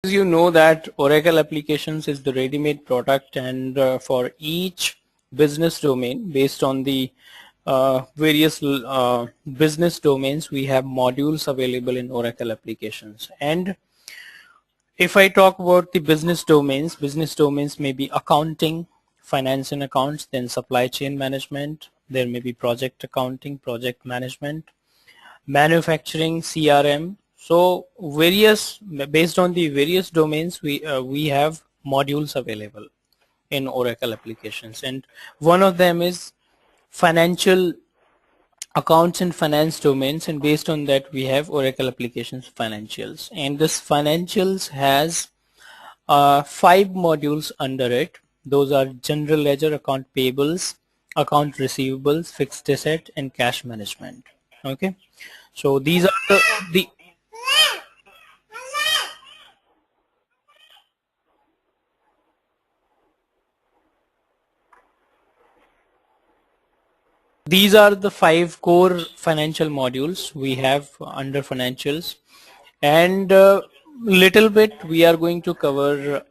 As you know that Oracle Applications is the ready-made product, and for each business domain, based on the various business domains, we have modules available in Oracle Applications. And if I talk about the business domains may be accounting, finance and accounts, then supply chain management, there may be project accounting, project management, manufacturing, CRM. So based on the various domains, we have modules available in Oracle Applications, and one of them is financial accounts and finance domains, and based on that we have Oracle Applications Financials, and this Financials has 5 modules under it. Those are general ledger, account payables, account receivables, fixed asset, and cash management. Okay, so these are the these are the 5 core financial modules we have under financials, and little bit we are going to cover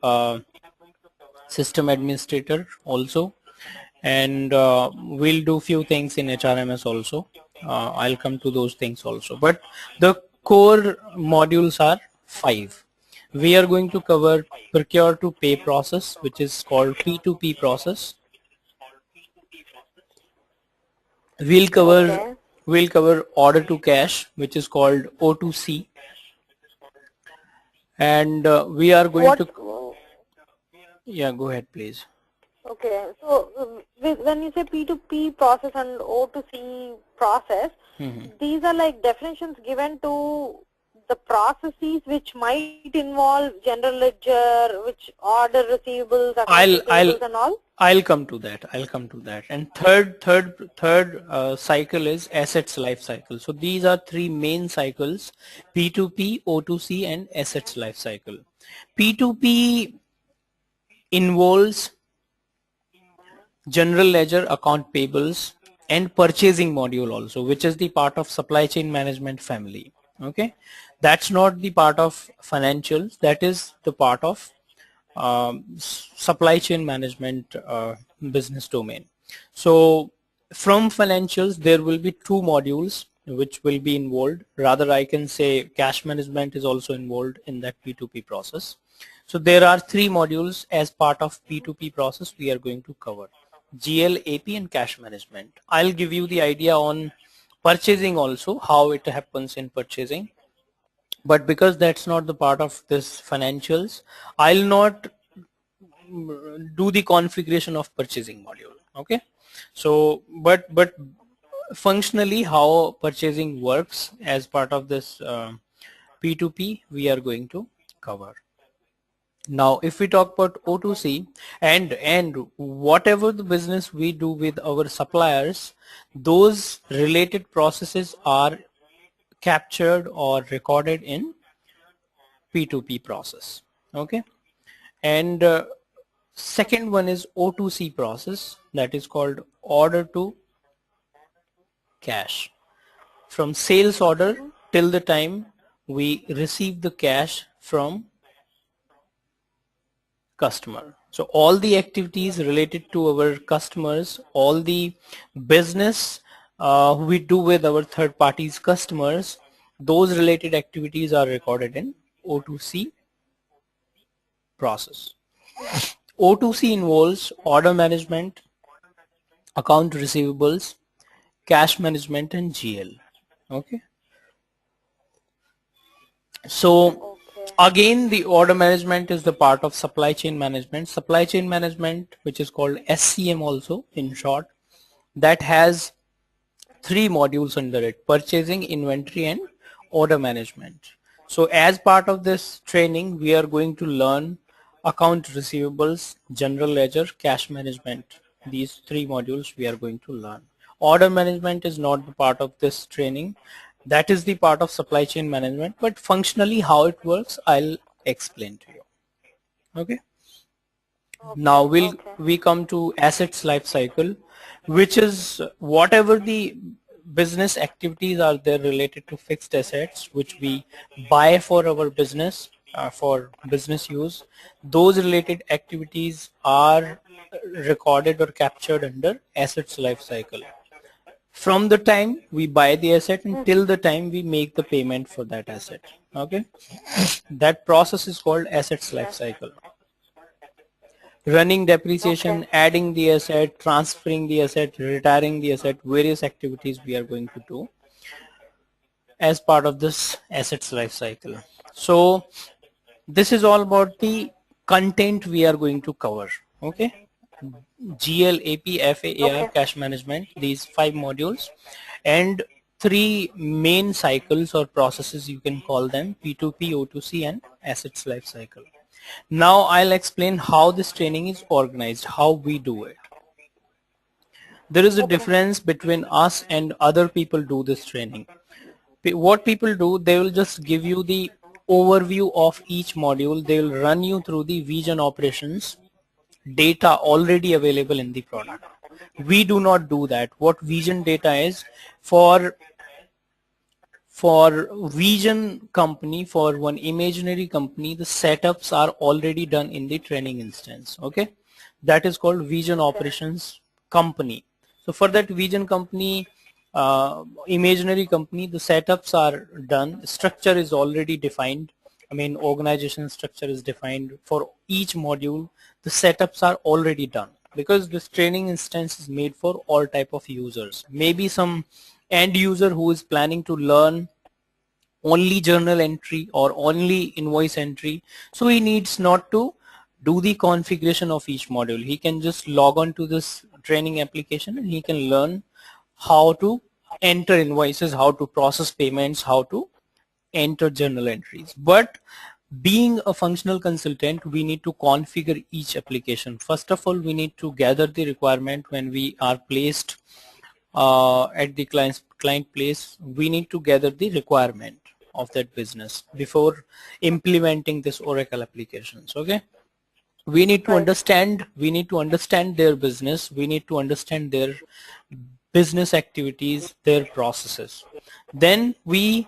system administrator also, and we'll do few things in HRMS also. I'll come to those things also, but the core modules are 5. We are going to cover procure to pay process, which is called P2P process. We'll cover order to cash, which is called O2C, and we are going to. Yeah, go ahead, please. Okay, so when you say P2P process and O2C process, these are like definitions given to the processes which might involve general ledger, which order receivables, payables and all. I'll come to that. And third cycle is assets life cycle. So these are 3 main cycles: P2P, O2C, and assets life cycle. P2P involves general ledger, account payables, and purchasing module also, which is the part of supply chain management family. Okay, that's not the part of financials, that is the part of supply chain management business domain. So from financials there will be 2 modules which will be involved. Rather, I can say cash management is also involved in that P2P process. So there are 3 modules as part of P2P process we are going to cover: GL, AP, and cash management. I'll give you the idea on purchasing also, how it happens in purchasing, but because that's not the part of this financials, I'll not do the configuration of purchasing module. Okay, so but functionally how purchasing works as part of this P2P we are going to cover. Now if we talk about O2C, and whatever the business we do with our suppliers, those related processes are captured or recorded in P2P process. Okay, and second one is O2C process, that is called order to cash. From sales order till the time we receive the cash from customer. So all the activities related to our customers, all the business we do with our third parties customers, those related activities are recorded in O2C process. O2C involves order management, account receivables, cash management, and GL. Okay, so again the order management is the part of supply chain management. Supply chain management, which is called SCM also in short, that has 3 modules under it: purchasing, inventory, and order management. So as part of this training we are going to learn account receivables, general ledger, cash management. These 3 modules we are going to learn. Order management is not the part of this training, that is the part of supply chain management, but functionally how it works I'll explain to you. Okay, now we come to assets life cycle, which is whatever the business activities are there related to fixed assets which we buy for our business, for business use, those related activities are recorded or captured under assets life cycle. From the time we buy the asset until the time we make the payment for that asset. Okay, that process is called assets life cycle. Running depreciation, Okay. adding the asset, transferring the asset, retiring the asset, various activities we are going to do as part of this assets life cycle. So this is all about the content we are going to cover. Okay, GL, AP, FA, AR, Okay. cash management, these 5 modules, and 3 main cycles or processes, you can call them: P2P, O2C, and assets life cycle. Now I'll explain how this training is organized, how we do it. There is a Okay. difference between us and other people do this training. What people do, they will just give you the overview of each module. They will run you through the vision operations data already available in the product. We do not do that. What vision data is, for vision company, for one imaginary company, the setups are already done in the training instance. Okay, that is called vision operations company. So for that vision company, imaginary company, the setups are done, structure is already defined. I mean, organization structure is defined for each module. The setups are already done because this training instance is made for all type of users. Maybe some end user who is planning to learn only journal entry or only invoice entry, so he needs not to do the configuration of each module. He can just log on to this training application and he can learn how to enter invoices, how to process payments, how to enter journal entries. But being a functional consultant, we need to configure each application. First of all, we need to gather the requirement when we are placed at the client place. We need to gather the requirement of that business before implementing this Oracle applications. Okay, we need to Right. understand their business, we need to understand their business activities, their processes. Then we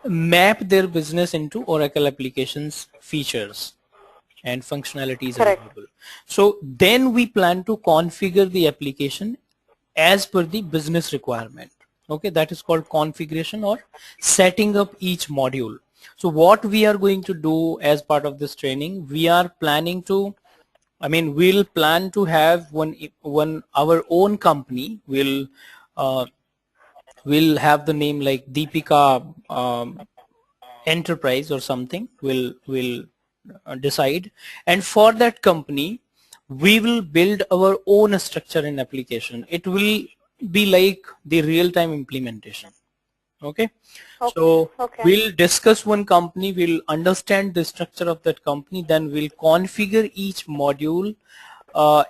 map their business into Oracle applications features and functionalities Correct. available. So then we plan to configure the application as per the business requirement. Okay, that is called configuration or setting up each module. So what we are going to do as part of this training, we are planning to, I mean, we'll plan to have one our own company uh, will have the name like Deepika Enterprise or something. Will decide, and for that company we will build our own structure and application. It will be like the real-time implementation. Okay, Okay. so Okay. we'll discuss one company, we'll understand the structure of that company, then we'll configure each module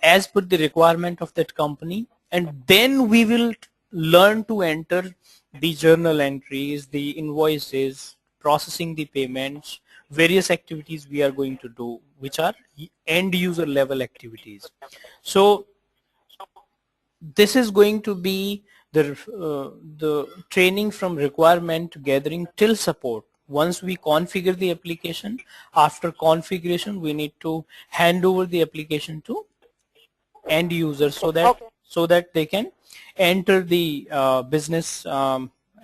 as per the requirement of that company, and then we will learn to enter the journal entries, the invoices, processing the payments, various activities we are going to do, which are end user level activities. So this is going to be the training from requirement gathering till support. Once we configure the application, after configuration we need to hand over the application to end users so that Okay. they can enter the business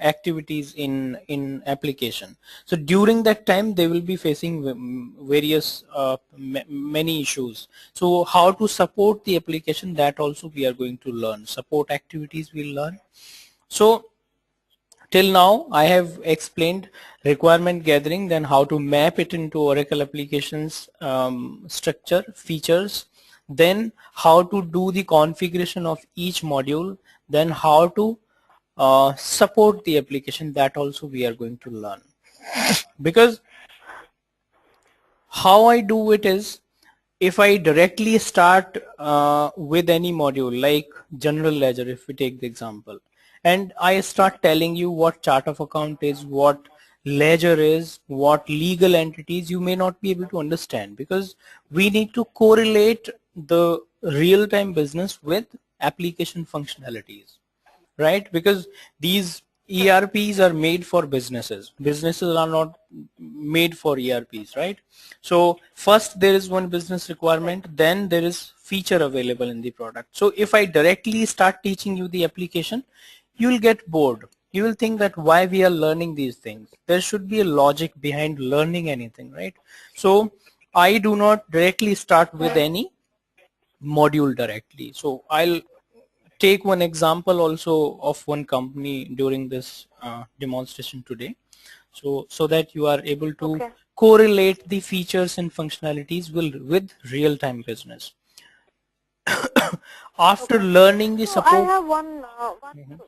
activities in application. So during that time they will be facing various many issues. So how to support the application, that also we are going to learn. Support activities we'll learn. So till now I have explained requirement gathering, then how to map it into Oracle applications structure, features, then how to do the configuration of each module, then how to support the application, that also we are going to learn. Because how I do it is, if I directly start with any module like general ledger, if we take the example, and I start telling you what chart of account is, what ledger is, what legal entities, you may not be able to understand, because we need to correlate the real-time business with application functionalities, right? Because these ERPs are made for businesses. Businesses are not made for ERPs, right? So first there is one business requirement, then there is feature available in the product. So if I directly start teaching you the application, you will get bored. You will think that why we are learning these things. There should be a logic behind learning anything, right? So I do not directly start with any module directly. So I'll take one example also of one company during this demonstration today, so that you are able to Okay. correlate the features and functionalities with real-time business. After Okay. learning the So I support. have one. Mhm.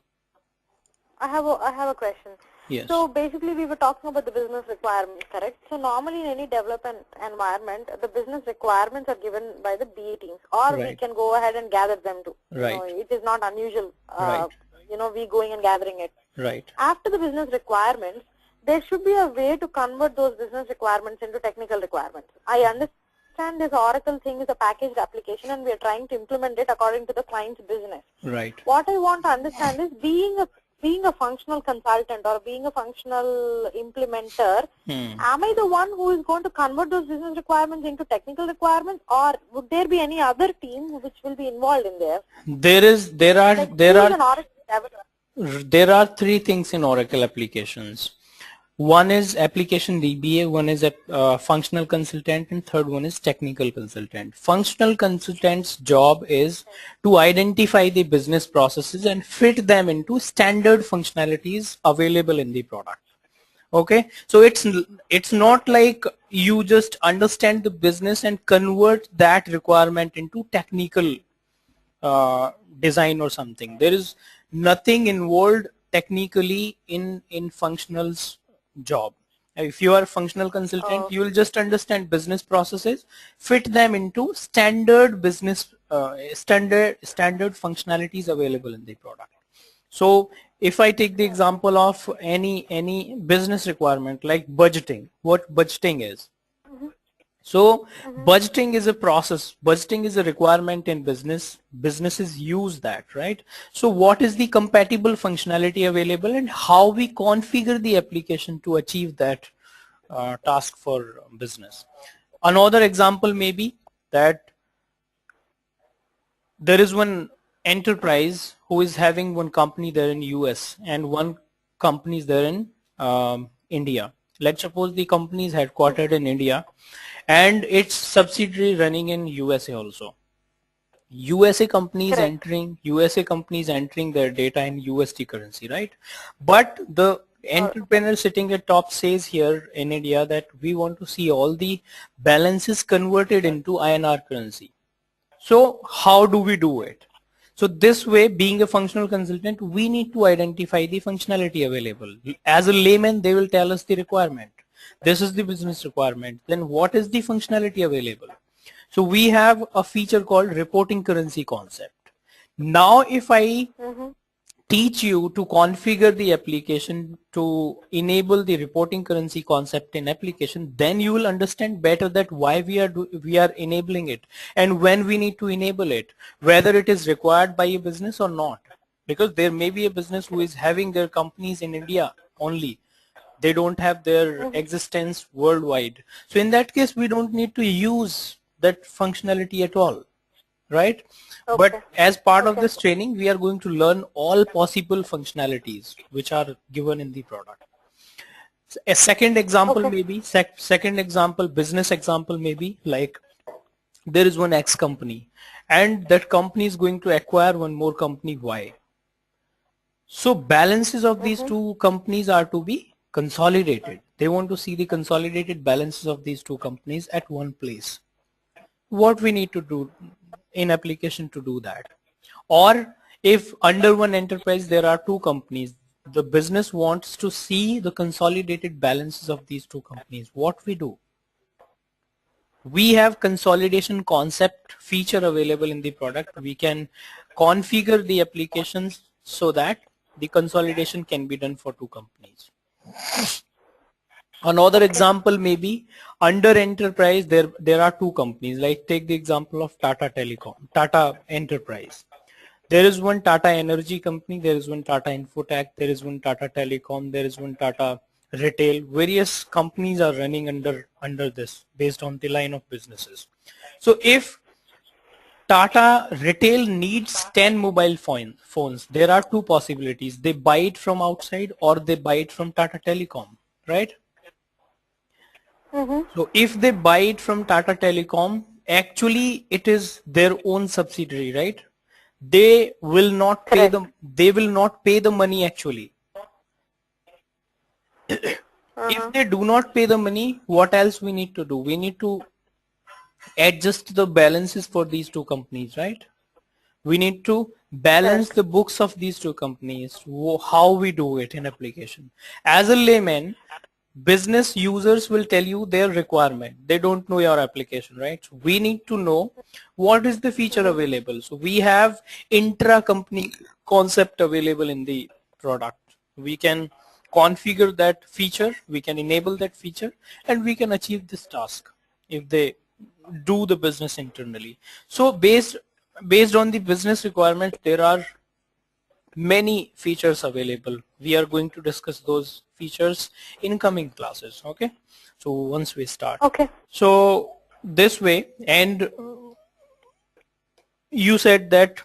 I have a question. Yes, So basically, we were talking about the business requirements, correct? So normally, in any development environment, the business requirements are given by the BA teams, or we right, can go ahead and gather them too. right, It is not unusual. right, We going and gathering it. right. After the business requirements, there should be a way to convert those business requirements into technical requirements. I understand this Oracle thing is a packaged application, and we are trying to implement it according to the client's business. Right. What I want to understand is being a functional consultant or being a functional implementer, am I the one who is going to convert those business requirements into technical requirements, or would there be any other team which will be involved in there? Like Who is an Oracle developer? there are three things in Oracle applications. One is application DBA, one is a functional consultant, and third one is technical consultant. Functional consultant's job is to identify the business processes and fit them into standard functionalities available in the product. Okay, so it's not like you just understand the business and convert that requirement into technical design or something. There is nothing involved technically in functional's job. If you are a functional consultant, Oh, you will just understand business processes, fit them into standard business standard functionalities available in the product. So if I take the example of any business requirement like budgeting, what budgeting is. So budgeting is a process. Budgeting is a requirement in business. Businesses use that, right? So what is the compatible functionality available and how we configure the application to achieve that task for business. Another example may be that there is one enterprise who is having one company there in US and one company is there in India. Let's suppose the company is headquartered in India and its subsidiary running in USA also. correct. USA companies entering their data in USD currency, right? But the Okay. entrepreneur sitting at top says here in India that we want to see all the balances converted into INR currency. So how do we do it? So this way, being a functional consultant, we need to identify the functionality available. As a layman, they will tell us the requirement. This is the business requirement. Then what is the functionality available? So we have a feature called reporting currency concept. Now if I Mm-hmm. teach you to configure the application to enable the reporting currency concept in application, then you will understand better that why we are enabling it and when we need to enable it, whether it is required by a business or not. Because there may be a business who is having their companies in India only. They don't have their Mm-hmm. existence worldwide. So in that case, we don't need to use that functionality at all, right? Okay. But as part of Okay. this training, we are going to learn all possible functionalities which are given in the product. A second example Okay. may be, second example, business example may be like there is one X company and that company is going to acquire one more company Y. So balances of these Mm-hmm. two companies are to be consolidated. They want to see the consolidated balances of these two companies at one place. What we need to do in application to do that? Or if under one enterprise there are two companies, the business wants to see the consolidated balances of these two companies. What we do? We have consolidation concept feature available in the product. We can configure the applications so that the consolidation can be done for two companies. Another Okay. example may be under enterprise there are two companies, like take the example of Tata Telecom, Tata Enterprise. There is one Tata Energy company, there is one Tata Infotech, there is one Tata Telecom, there is one Tata Retail. Various companies are running under this based on the line of businesses. So if Tata Retail needs 10 mobile phones, there are two possibilities. They buy it from outside or they buy it from Tata Telecom, right? Mm-hmm. So if they buy it from Tata Telecom, actually it is their own subsidiary, right? They will not pay Correct. the they will not pay the money actually. If Uh-huh. they do not pay the money, what else we need to do? We need to adjust the balances for these two companies, right? We need to balance Correct. the books of these two companies, how we do it in application. As a layman, business users will tell you their requirement. They don't know your application, right? So we need to know what is the feature Mm-hmm. available. So we have intra-company concept available in the product. We can configure that feature, we can enable that feature, and we can achieve this task if they do the business internally. So based on the business requirement, there are many features available. We are going to discuss those features in coming classes. Okay, so once we start, Okay. so this way, and you said that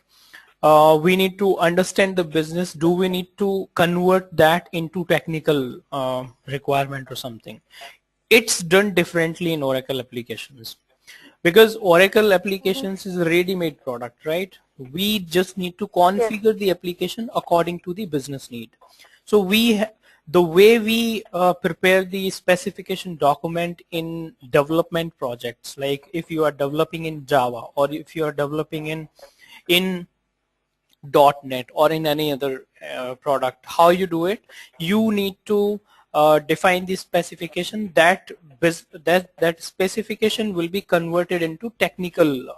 we need to understand the business. Do we need to convert that into technical requirement or something? It's done differently in Oracle applications. Because Oracle Mm-hmm. applications is a ready-made product, right? We just need to Yes. configure the application according to the business need. So the way we prepare the specification document in development projects, like if you are developing in Java or if you are developing in .NET or in any other product, how you do it, you need to define the specification. That specification will be converted into technical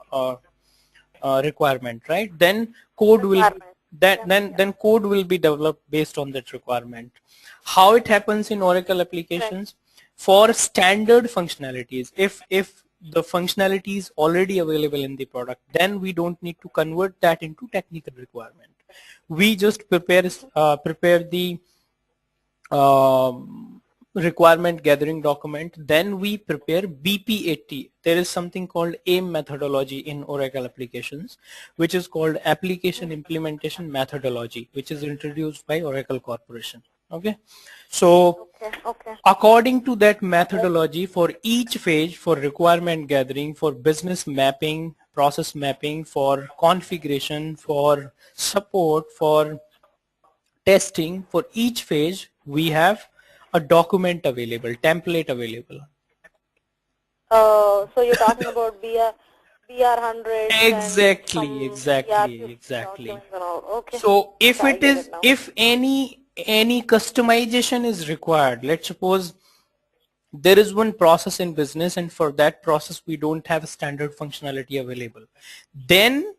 requirement, right? Then code will be Requirement. that Yeah. then code will be developed based on that requirement. How it happens in Oracle Correct. applications, for standard functionalities, if the functionality is already available in the product, then we don't need to convert that into technical requirement. We just prepare the requirement gathering document, then we prepare BP80. There is something called AIM methodology in Oracle applications, which is called Application Implementation Methodology, which is introduced by Oracle Corporation. Okay, so Okay. Okay. according to that methodology, for each phase, for requirement gathering, for business mapping, process mapping, for configuration, for support, for testing, for each phase we have a document available, template available. So you're talking about BR hundreds and Exactly, some ERP exactly, exactly. documents and all. Okay. So if Okay, I it get it is, now. if any customization is required, let's suppose there is one process in business and for that process we don't have a standard functionality available, then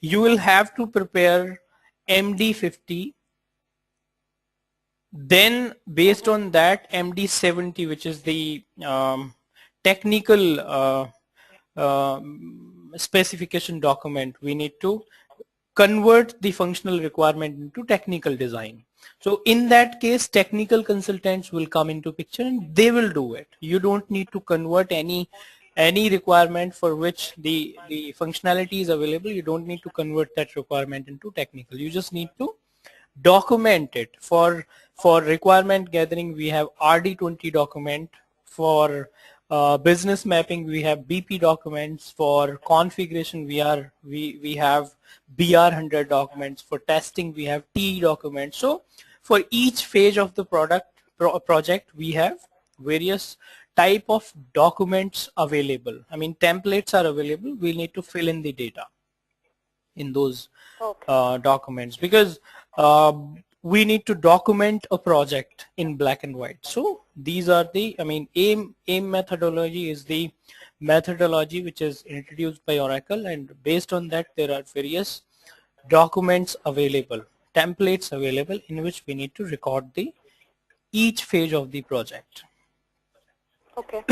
you will have to prepare MD50. Then based Mm-hmm. on that, MD70, which is the technical specification document, we need to convert the functional requirement into technical design. So in that case, technical consultants will come into picture and they will do it. You don't need to convert any requirement for which the functionality is available. You don't need to convert that requirement into technical. You just need to document it. For requirement gathering, we have RD20 document. For business mapping, we have BP documents. For configuration, we have BR100 documents. For testing, we have TE documents. So for each phase of the project, we have various type of documents available. I mean, templates are available. We need to fill in the data in those Okay. documents, because uh, we need to document a project in black and white. So these are the, I mean, AIM methodology is the methodology which is introduced by Oracle, and based on that there are various documents available, templates available, in which we need to record the each phase of the project. Okay.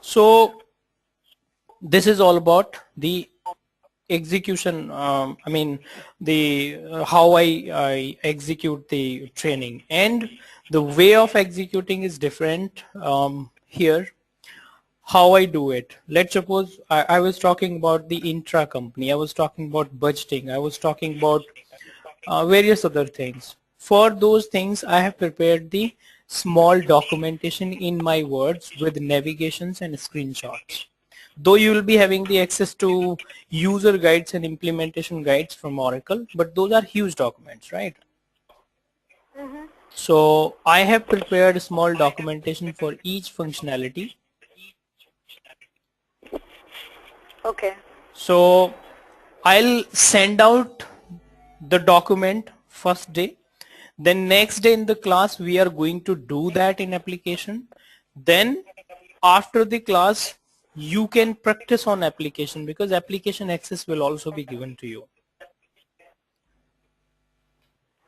So this is all about the execution, I mean the how I execute the training, and the way of executing is different here. How I do it. Let's suppose I was talking about the intra company, I was talking about budgeting, I was talking about various other things. For those things, I have prepared the small documentation in my words with navigations and screenshots. Though you will be having the access to user guides and implementation guides from Oracle, but those are huge documents, right? Mm-hmm. So I have prepared small documentation for each functionality. Okay. So I'll send out the document first day, then next day in the class we are going to do that in application. Then after the class you can practice on application, because application access will also be given to you,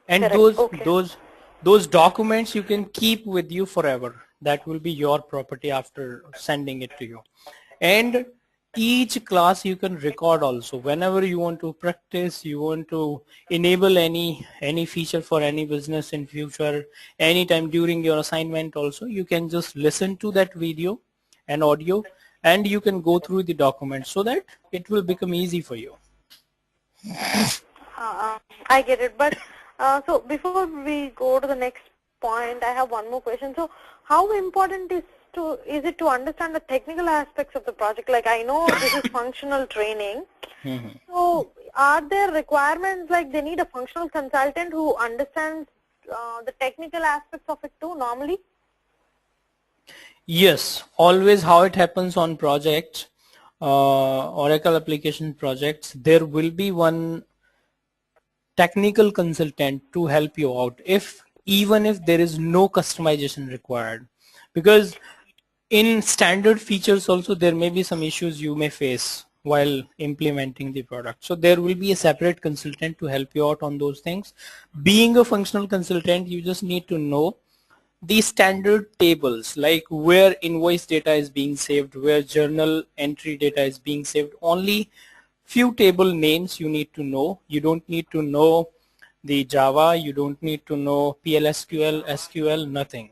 and Correct. Okay. those documents you can keep with you forever. That will be your property after sending it to you. And each class you can record also whenever you want to practice, you want to enable any feature for any business in future, anytime during your assignment also, you can just listen to that video and audio, and you can go through the documents so that it will become easy for you. I get it. But so before we go to the next point, I have one more question. So how important is it to understand the technical aspects of the project? Like, I know this is functional training. So are there requirements, like they need a functional consultant who understands the technical aspects of it too normally? Yes, always how it happens on projects, Oracle application projects, there will be one technical consultant to help you out, if even if there is no customization required, because in standard features also there may be some issues you may face while implementing the product. So there will be a separate consultant to help you out on those things. Being a functional consultant, you just need to know the standard tables, like where invoice data is being saved, where journal entry data is being saved. Only few table names you need to know. You don't need to know the Java, you don't need to know PLSQL, SQL, nothing.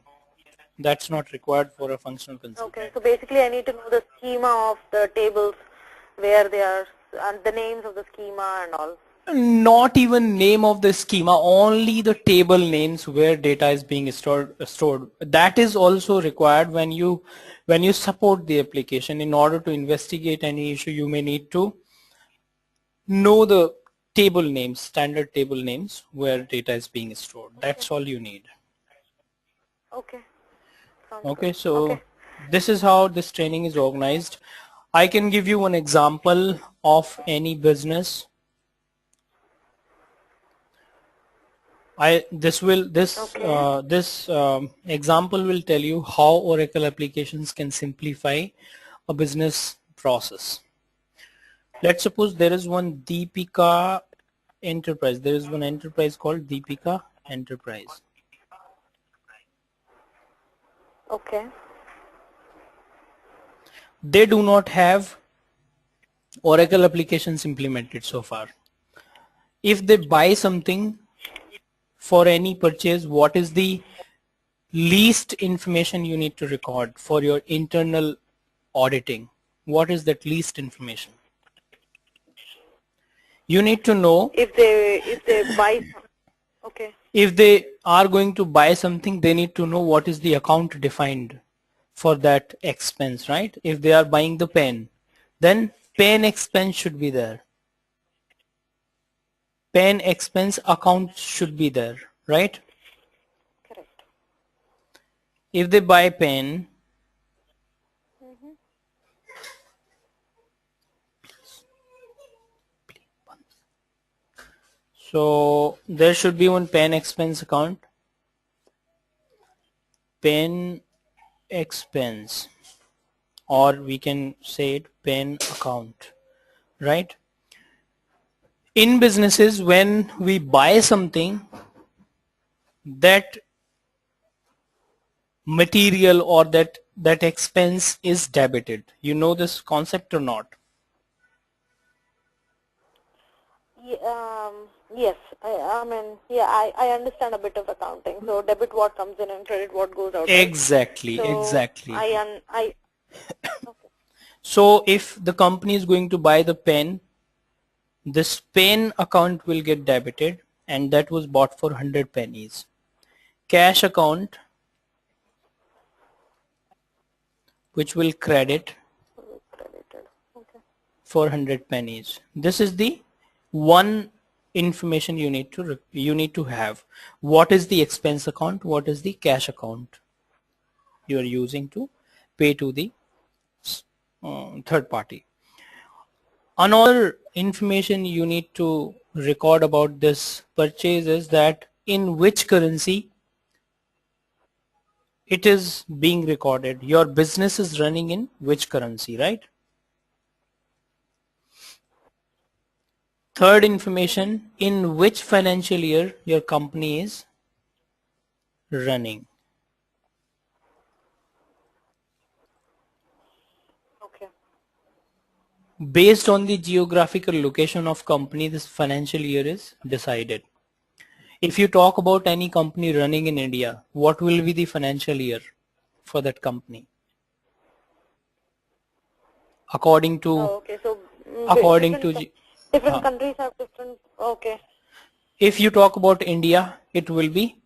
That's not required for a functional consultant. Okay, so basically I need to know the schema of the tables, where they are, and the names of the schema and all. Not even name of the schema, only the table names where data is being stored. That is also required when you support the application. In order to investigate any issue, you may need to know the table names, standard table names where data is being stored. That's all you need. Okay. Sounds Okay, good. so Okay. this is how this training is organized. I can give you one example of any business. This example will tell you how Oracle applications can simplify a business process. Let's suppose there is one Deepika enterprise. There is one enterprise called Deepika Enterprise. Okay. They do not have Oracle applications implemented so far. If they buy something for any purchase, what is the least information you need to record for your internal auditing? What is that least information? You need to know If they buy, okay. if they are going to buy something, they need to know what is the account defined for that expense, right? If they are buying the pen, then pen expense should be there. Pen expense account should be there, right? Correct. If they buy pen, so there should be one pen expense account, pen expense, or we can say it pen account, right? In businesses, when we buy something, that material or that expense is debited. You know this concept or not? Yes, I mean, yeah, I understand a bit of accounting. So debit what comes in and credit what goes out, right? Exactly, So exactly. I okay. So if the company is going to buy the pen, this pen account will get debited, and that was bought for 100 pennies. Cash account, which will credit Credited. Okay. for 100 pennies. This is the one information you need to have. What is the expense account? What is the cash account you are using to pay to the third party? Another information you need to record about this purchase is that in which currency it is being recorded. Your business is running in which currency, right? Third information, in which financial year your company is running. Okay. Based on the geographical location of company, this financial year is decided. If you talk about any company running in India, what will be the financial year for that company? According to Oh, okay. So according to different countries have different. Okay. if you talk about India, it will be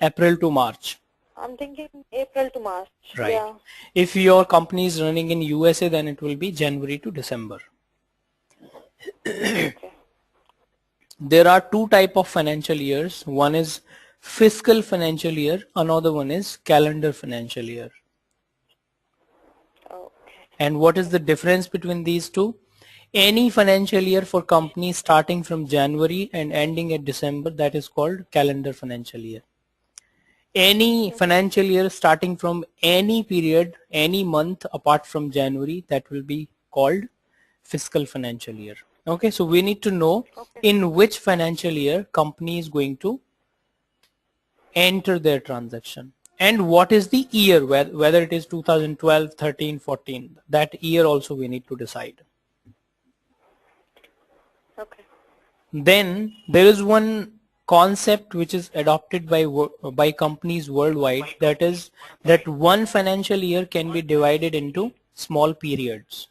April to March. I'm thinking April to March. Right. Yeah. If your company is running in USA, then it will be January to December. Okay. There are two type of financial years. One is fiscal financial year, another one is calendar financial year. Okay. And what is the difference between these two? Any financial year for companies starting from January and ending at December, that is called calendar financial year. Any financial year starting from any period, any month apart from January, that will be called fiscal financial year. Okay, so we need to know Okay. in which financial year company is going to enter their transaction and what is the year, whether it is 2012, 13, 14, that year also we need to decide. Okay. Then there is one concept which is adopted by companies worldwide, that is that one financial year can be divided into small periods.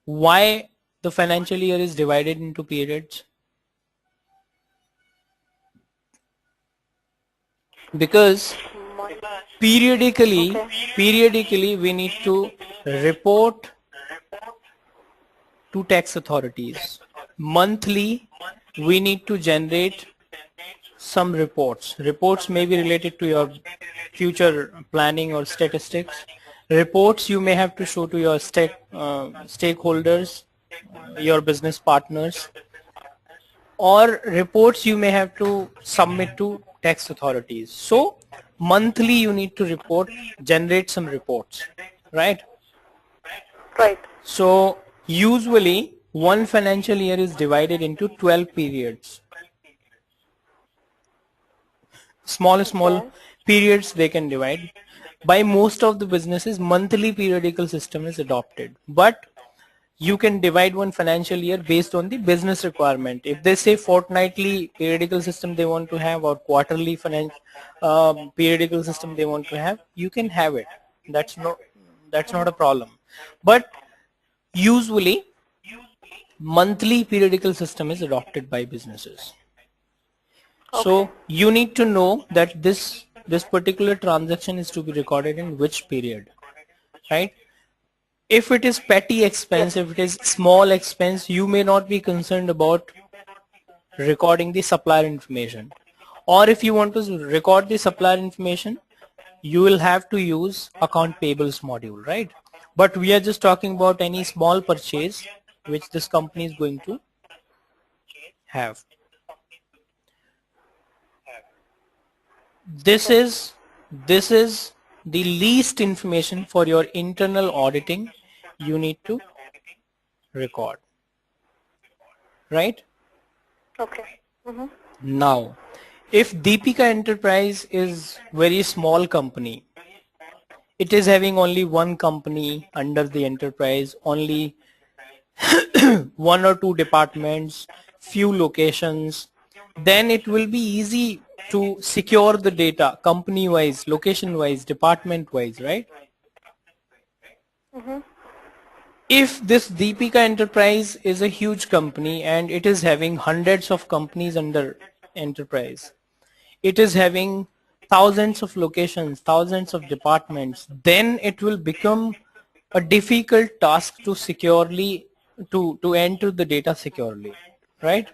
Why the financial year is divided into periods? Because My, periodically okay. periodically we need to report to tax authorities. Monthly we need to generate some reports. Reports may be related to your future planning or statistics. Reports you may have to show to your stakeholders, your business partners, or reports you may have to submit to tax authorities. So monthly you need to generate some reports, right? Right. So usually one financial year is divided into 12 periods. Small Okay. periods they can divide. By most of the businesses, monthly periodical system is adopted, but you can divide one financial year based on the business requirement. If they say fortnightly periodical system they want to have, or quarterly periodical system they want to have, you can have it. That's not a problem. But usually monthly periodical system is adopted by businesses. Okay. So you need to know that this particular transaction is to be recorded in which period, right? If it is petty Yes. expense, if it is small expense, you may not be concerned about recording the supplier information. Or if you want to record the supplier information, you will have to use account payables module, right? But we are just talking about any small purchase which this company is going to have. This Okay. is this is the least information for your internal auditing you need to record, right? Okay. Mm-hmm. Now, if Deepika Enterprise is very small company, it is having only one company under the enterprise, only one or two departments, few locations, then it will be easy to secure the data company wise, location wise, department wise, right? Mm-hmm. If this Deepika Enterprise is a huge company and it is having hundreds of companies under enterprise, it is having thousands of locations, thousands of departments, then it will become a difficult task to securely to enter the data securely, right?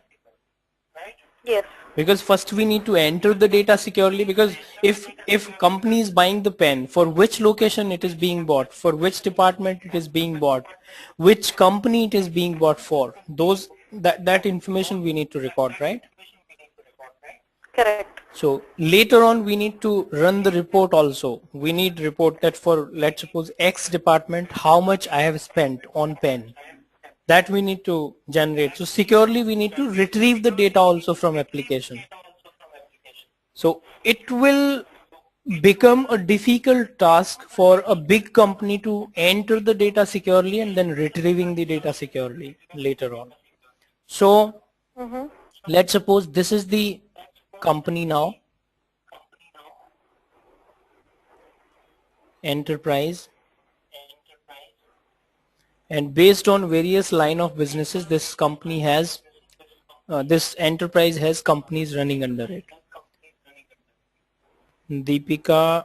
Yes. Because first we need to enter the data securely, because if company is buying the pen, for which location it is being bought, for which department it is being bought, which company it is being bought for, those that information we need to record, right? Correct. So later on we need to run the report also. We need report that for, let's suppose, X department, how much I have spent on pen, that we need to generate. So securely we need to retrieve the data also from application. So it will become a difficult task for a big company to enter the data securely and then retrieving the data securely later on. So Mm-hmm. let's suppose this is the company now, enterprise, and based on various line of businesses, this company has this enterprise has companies running under it. Deepika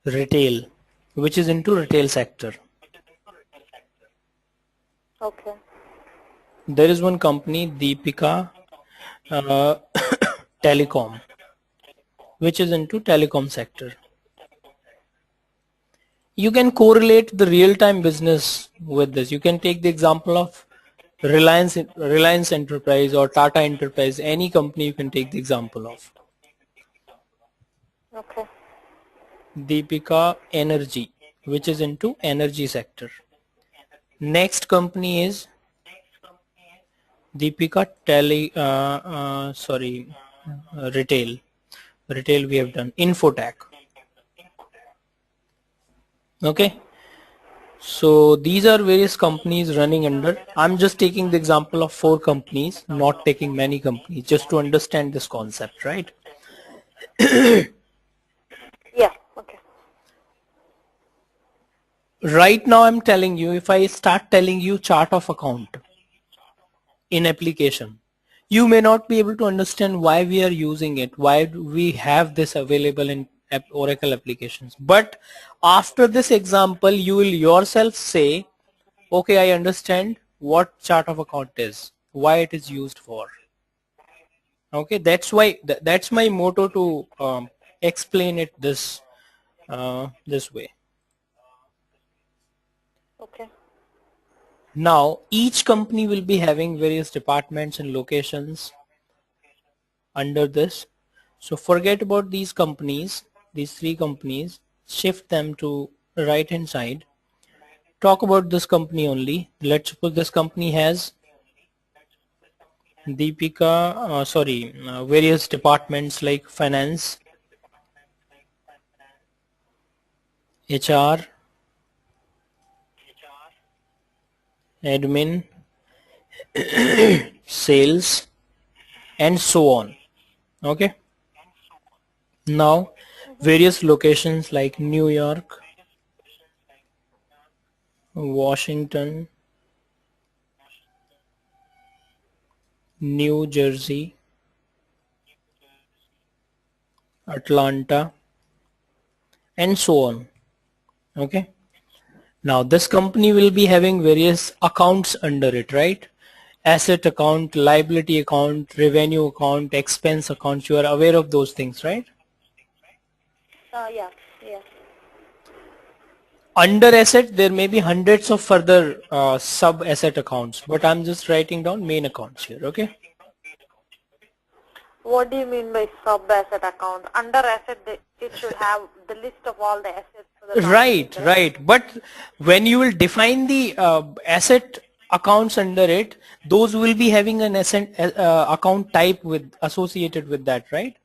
Retail, which is into retail sector. Okay. There is one company, Deepika Telecom, which is into telecom sector. You can correlate the real-time business with this. You can take the example of Reliance Enterprise or Tata Enterprise, any company you can take the example of. Okay. Deepika Energy, which is into energy sector. Next company is Deepika Retail. Retail we have done. Infotech. Okay. So these are various companies running under. I'm just taking the example of 4 companies, not taking many companies, just to understand this concept, right? Yeah. Okay. Right now I'm telling you, if I start telling you chart of account in application, you may not be able to understand why we are using it, why do we have this available in Oracle applications. But after this example, you will yourself say, okay, I understand what chart of account is, why it is used for. Okay, that's why that's my motto to explain it this this way. Okay. Now each company will be having various departments and locations under this. So forget about these companies, these 3 companies, shift them to right hand side. Talk about this company only. Let's suppose this company has various departments like finance, HR, admin, sales, and so on. Okay. Now various locations like New York, Washington, New Jersey, Atlanta, and so on. Okay. Now this company will be having various accounts under it, right? Asset account, liability account, revenue account, expense account. You are aware of those things, right? Yeah. Yeah. Under asset, there may be hundreds of further sub asset accounts, but I'm just writing down main accounts here. Okay. What do you mean by sub-asset account? Under asset, it should have the list of all the assets for the company, Right, correct? right. But when you will define the asset accounts under it, those will be having an asset account type with associated with that, right?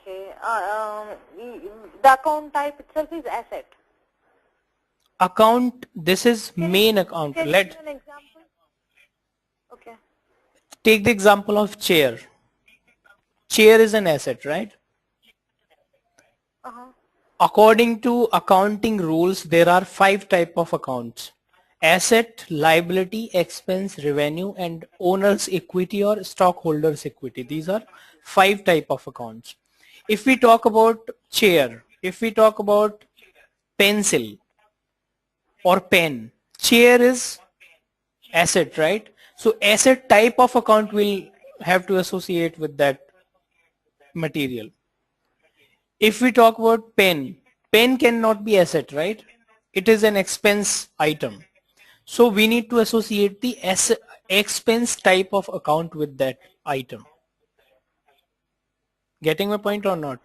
Okay. The account type itself is asset. Account, this is main account. Can you Let give an example? Okay. take the example of chair. Chair is an asset, right? Uh-huh. According to accounting rules, there are 5 type of accounts: asset, liability, expense, revenue, and owner's equity or stockholders equity. These are 5 type of accounts. If we talk about chair, if we talk about pencil or pen, chair is asset, right? So asset type of account will have to associate with that material. If we talk about pen, pen cannot be asset, right? It is an expense item. So we need to associate the asset, expense type of account with that item. Getting my point or not?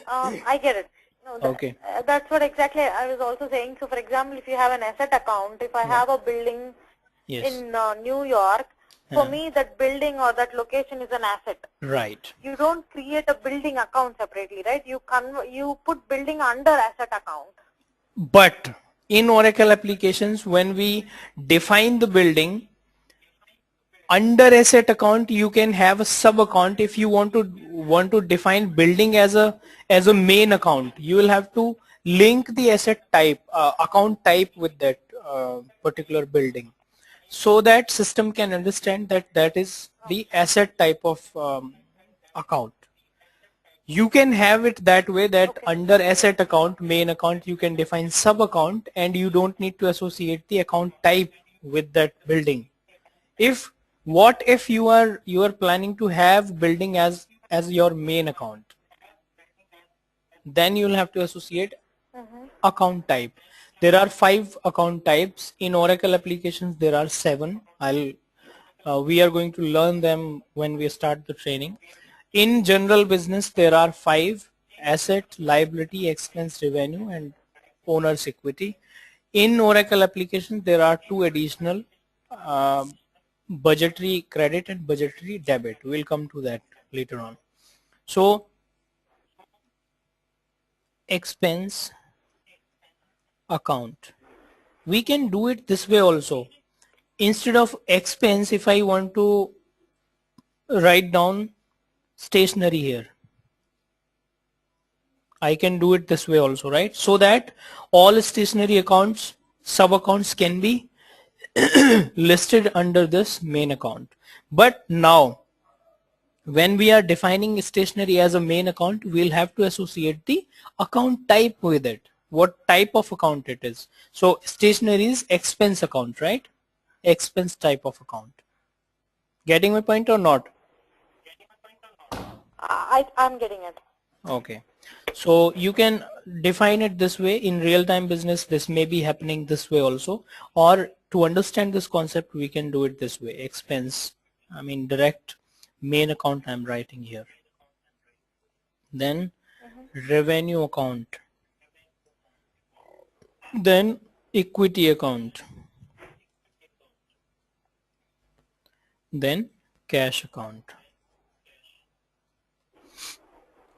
I get it. No, Okay. that's what exactly I was also saying. So, for example, if you have an asset account, if I Yeah. have a building Yes. in New York, for me that building or that location is an asset. Right. You don't create a building account separately, right? You put building under asset account. But in Oracle applications, when we define the building, under asset account you can have a sub account. If you want to define building as a main account, you will have to link the asset type account type with that particular building, so that system can understand that that is the asset type of account. You can have it that way, that Okay. under asset account, main account, you can define sub account and you don't need to associate the account type with that building. If what if you are planning to have building as your main account, then you'll have to associate account type. There are 5 account types. In Oracle applications there are 7. We are going to learn them when we start the training. In general business there are 5: asset, liability, expense, revenue, and owner's equity. In Oracle applications there are 2 additional: uh, budgetary credit and budgetary debit. We'll come to that later on. So expense account, we can do it this way also. Instead of expense, if I want to write down stationery here, I can do it this way also, right? So that all stationery accounts, sub accounts can be listed under this main account. But now when we are defining stationery as a main account, we'll have to associate the account type with it, what type of account it is. So stationery is expense account, right? Expense type of account. Getting my point or not? I'm getting it. Okay, so you can define it this way. In real-time business this may be happening this way also, or to understand this concept we can do it this way: expense, I mean direct main account I'm writing here, then revenue account, then equity account, then cash account.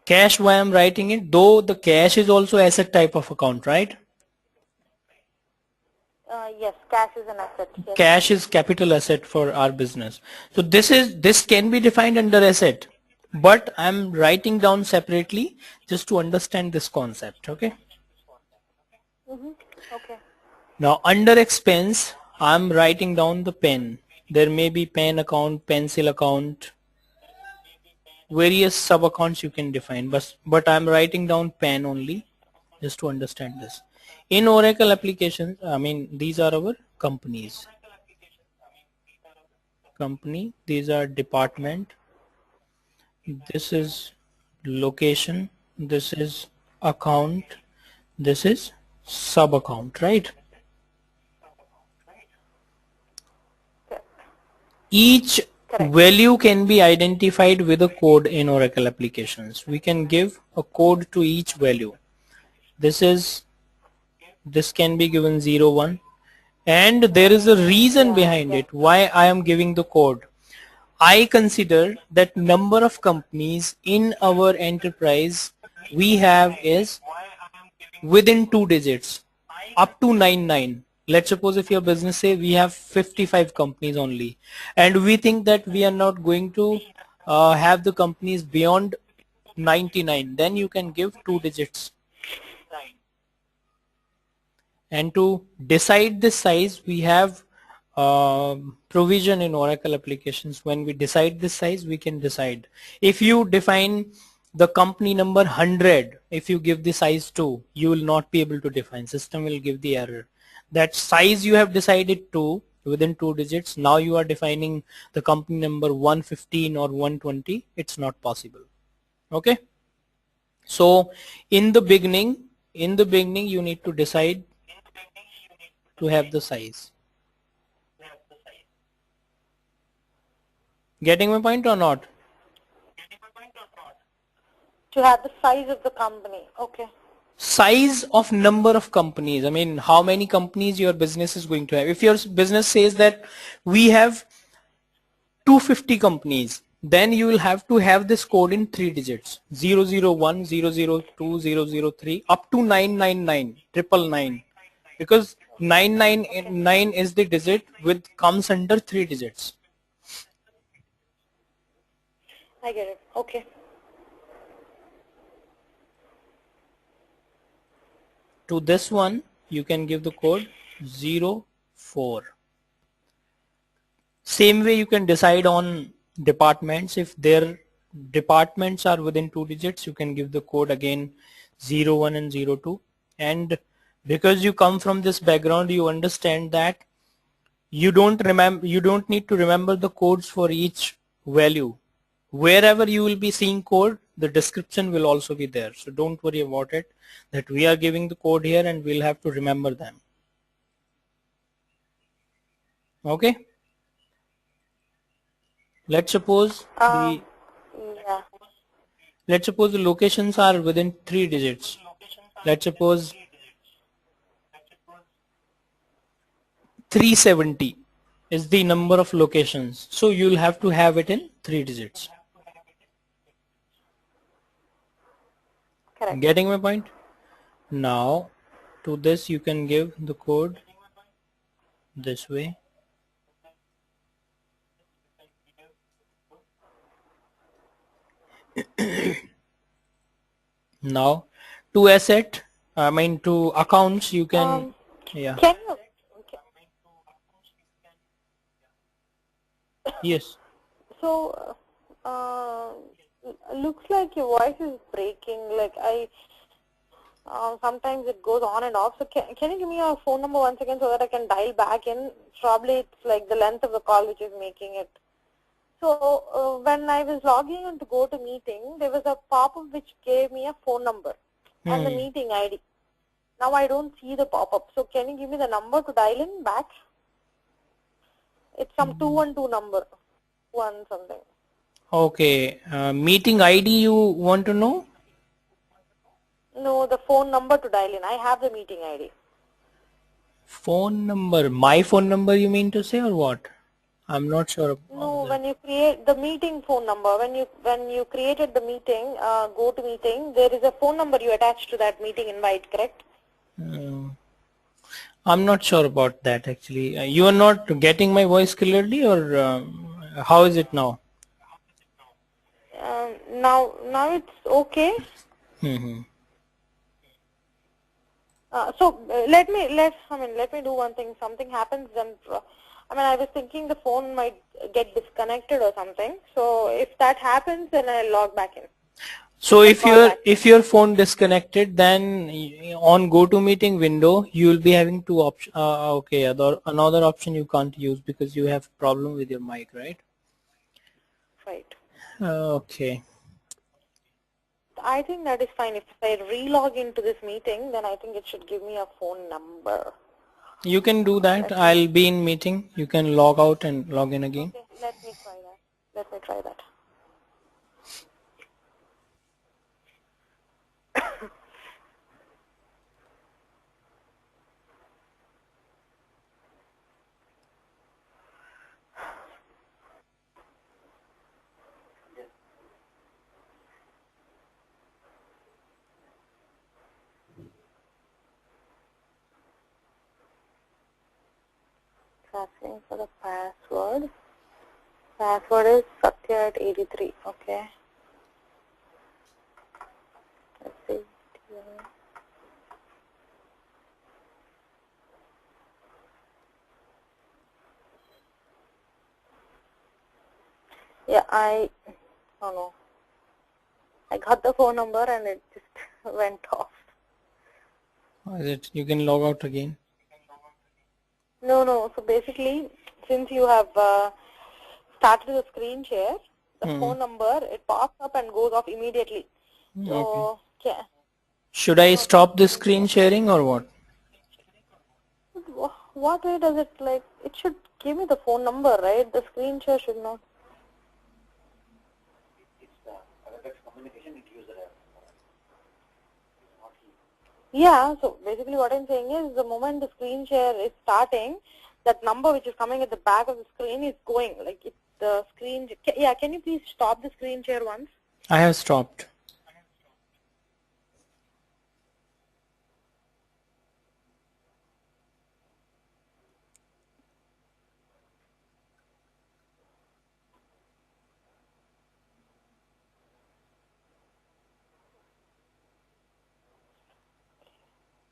Cash, why I'm writing it, though the cash is also asset type of account, right? Yes, cash is an asset. Yes. Cash is capital asset for our business. So this can be defined under asset, but I'm writing down separately just to understand this concept. Okay. Okay. Now under expense, I'm writing down the pen. There may be pen account, pencil account, various sub accounts you can define, but I'm writing down pen only just to understand this. In Oracle applications, I mean these are our companies. Company, these are department, this is location, this is account, this is sub account, right? Each Correct. value can be identified with a code in Oracle applications. We can give a code to each value. This can be given 0, 1, and there is a reason behind it why I am giving the code. I consider that number of companies in our enterprise we have is within 2 digits, up to 99. Let's suppose if your business say we have 55 companies only, and we think that we are not going to have the companies beyond 99, then you can give 2 digits. And to decide this size, we have provision in Oracle applications. When we decide this size, we can decide. If you define the company number 100, if you give the size 2, you will not be able to define. System will give the error. That size you have decided to within 2 digits, now you are defining the company number 115 or 120. It's not possible. Okay. So in the beginning, you need to decide to have the size. Getting my point or not? To have the size of the company. Okay. Size of number of companies. I mean, how many companies your business is going to have. If your business says that we have 250 companies, then you will have to have this code in 3 digits: 001, 002, 003, up to 999, 999, because 999 is the digit which comes under 3 digits. I get it. Okay. To this one, you can give the code 04. Same way you can decide on departments. If their departments are within 2 digits, you can give the code again 01 and 02. And because you come from this background, you understand that you don't need to remember the codes for each value. Wherever you will be seeing code, the description will also be there. So don't worry about it, that we are giving the code here and we'll have to remember them. Okay. Let's suppose Yeah. the locations are within 3 digits. Let's suppose 370 is the number of locations. So you'll have to have it in 3 digits. Correct. Getting my point? Now to this you can give the code this way. Now to to accounts, you can, yeah, Can you? yes. So, looks like your voice is breaking. Like sometimes it goes on and off. So can you give me your phone number once again so that I can dial back in? Probably it's like the length of the call which is making it. So when I was logging on to go to meeting, there was a pop-up which gave me a phone number and the meeting ID. Now I don't see the pop-up. So can you give me the number to dial in back? It's some 212 number, one something. Okay, meeting ID you want to know? No, the phone number to dial in. I have the meeting ID. Phone number, my phone number you mean to say, or what? I'm not sure about No, that. when you create the meeting phone number, when you created the meeting, go to meeting, there is a phone number you attach to that meeting invite, correct? I'm not sure about that actually. You are not getting my voice clearly, or how is it now? Now it's okay. Let me do one thing. Something happens, then I was thinking the phone might get disconnected or something. So if that happens, then I'll log back in. So if your phone disconnected, then on GoToMeeting window you will be having two options. Okay, another option you can't use because you have problem with your mic, right? Right. Okay. I think that is fine. If I re-log into this meeting, then I think it should give me a phone number. You can do that. I'll be in meeting. You can log out and log in again. Okay, let me try that. Asking for the password. Password is Satya at 83. Okay. Let's see. Yeah, oh no. I got the phone number and it just went off. Is it? You can log out again. No. So basically, since you have started the screen share, the phone number, it pops up and goes off immediately. So, okay. Should I stop the screen sharing or what? What way does it like? It should give me the phone number, right? The screen share should not. Yeah, so basically what I'm saying is the moment the screen share is starting, that number which is coming at the back of the screen is going, like it's the screen, yeah, can you please stop the screen share once? I have stopped.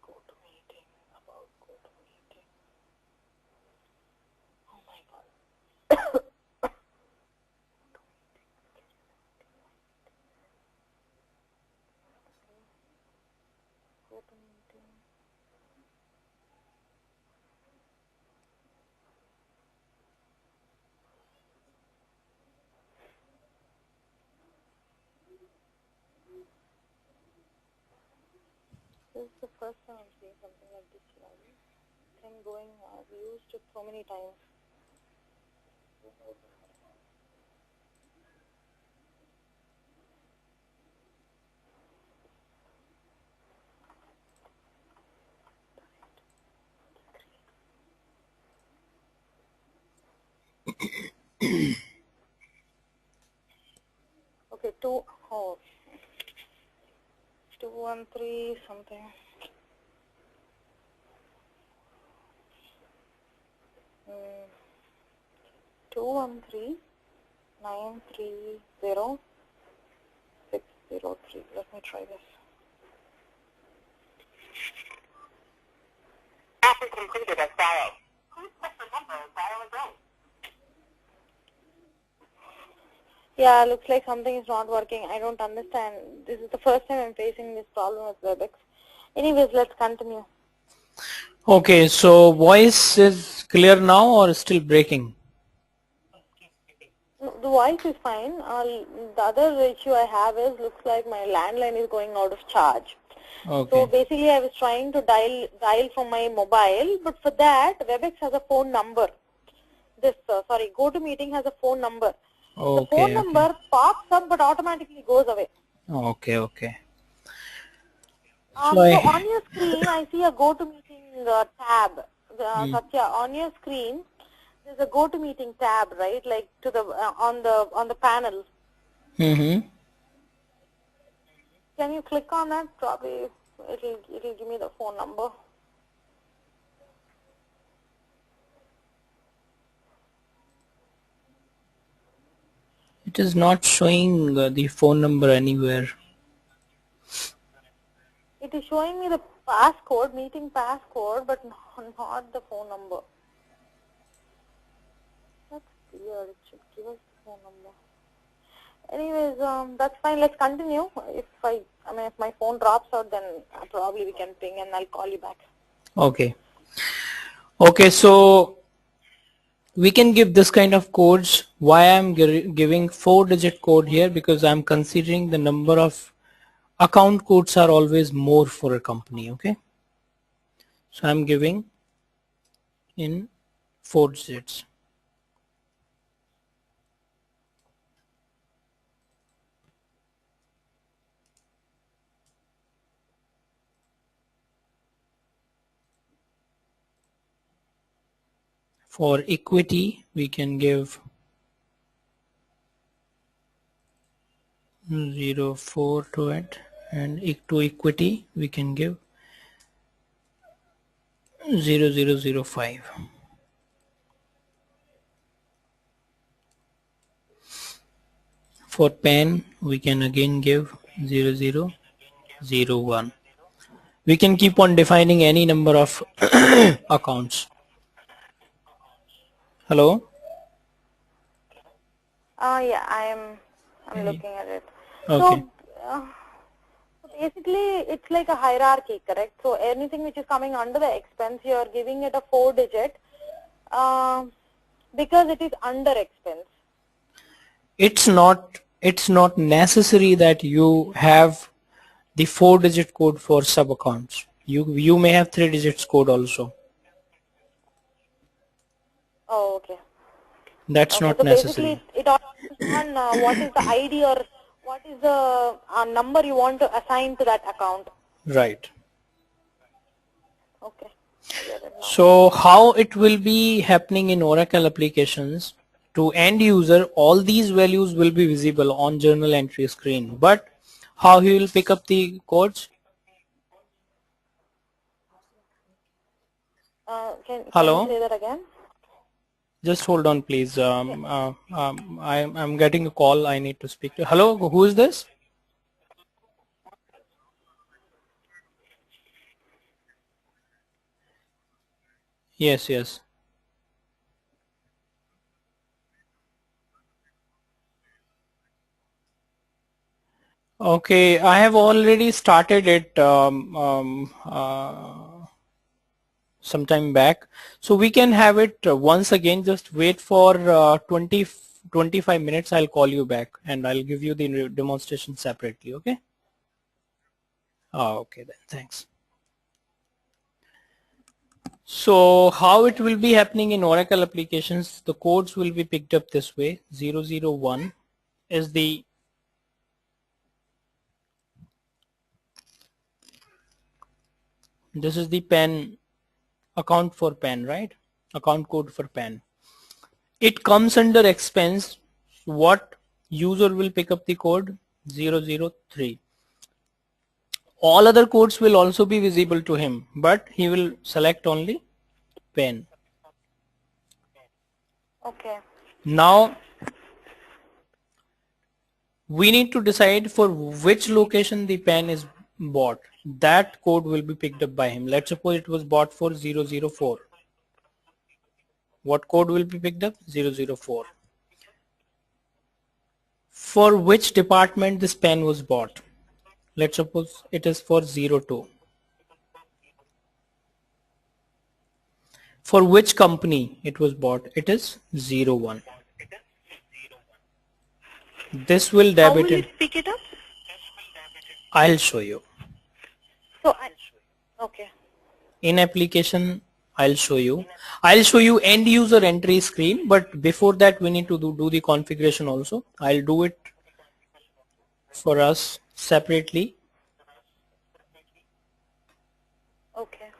Go to meeting, about go to meeting. Oh my god. Go to meeting. This is the first time I'm seeing something like this. Thing going, I've used it so many times. Okay, 213 something. 213 930 603. Let me try this. Password completed as dialed. Please press the number and dial again. Yeah, looks like something is not working. I don't understand. This is the first time I'm facing this problem with WebEx. Anyways, let's continue. Okay, so voice is clear now or still breaking? No, the voice is fine. The other issue I have is looks like my landline is going out of charge. Okay. So basically I was trying to dial from my mobile, but for that WebEx has a phone number. GoToMeeting has a phone number. The phone number pops up but automatically goes away. Okay. So on your screen I see a GoToMeeting tab. Satya, on your screen there's a GoToMeeting tab, right? Like to the on the panel. Mm-hmm. Can you click on that? Probably it'll give me the phone number. It is not showing the phone number anywhere. It is showing me the passcode, meeting passcode, but not the phone number. That's weird. It should give us the phone number. Anyways, that's fine. Let's continue. If my phone drops out, then probably we can ping and I'll call you back. Okay, so we can give this kind of codes. Why I'm giving 4-digit code here? Because I'm considering the number of account codes are always more for a company. Okay, so I'm giving in 4 digits. For equity, we can give 04 to it, and to equity we can give 0005. For pen, we can again give 0001. We can keep on defining any number of accounts. Hello? Yeah, I'm looking at it. Okay. So basically, it's like a hierarchy, correct? So anything which is coming under the expense, you are giving it a 4-digit because it is under expense. It's not necessary that you have the 4-digit code for sub accounts. You may have 3 digits code also. Oh, okay. That's Okay, not so basically necessary. it all depends on what is the ID or what is the number you want to assign to that account. Right. Okay, I get it now. So how it will be happening in Oracle applications, to end user all these values will be visible on journal entry screen, but how he will pick up the codes? Can you Hello, say that again? just hold on please. Yeah. I'm getting a call. I need to speak to. Hello, who is this? Yes, yes. Okay, I have already started it some time back. So we can have it once again. Just wait for 25 minutes. I'll call you back and I'll give you the demonstration separately. Okay. Okay then. Thanks. So how it will be happening in Oracle applications, the codes will be picked up this way. 001 is this is the pen account for pen, right? Account code for pen. It comes under expense. What user will pick up the code? 003. All other codes will also be visible to him, but he will select only pen. Okay. Now we need to decide for which location the pen is bought. That code will be picked up by him. Let's suppose it was bought for 004. What code will be picked up? 004. For which department this pen was bought? Let's suppose it is for 02. For which company it was bought? It is 01. This will How debit will in. it pick it up? I'll show you. So okay. In application, I'll show you. I'll show you end user entry screen, but before that we need to do the configuration also. I'll do it for us separately. Okay.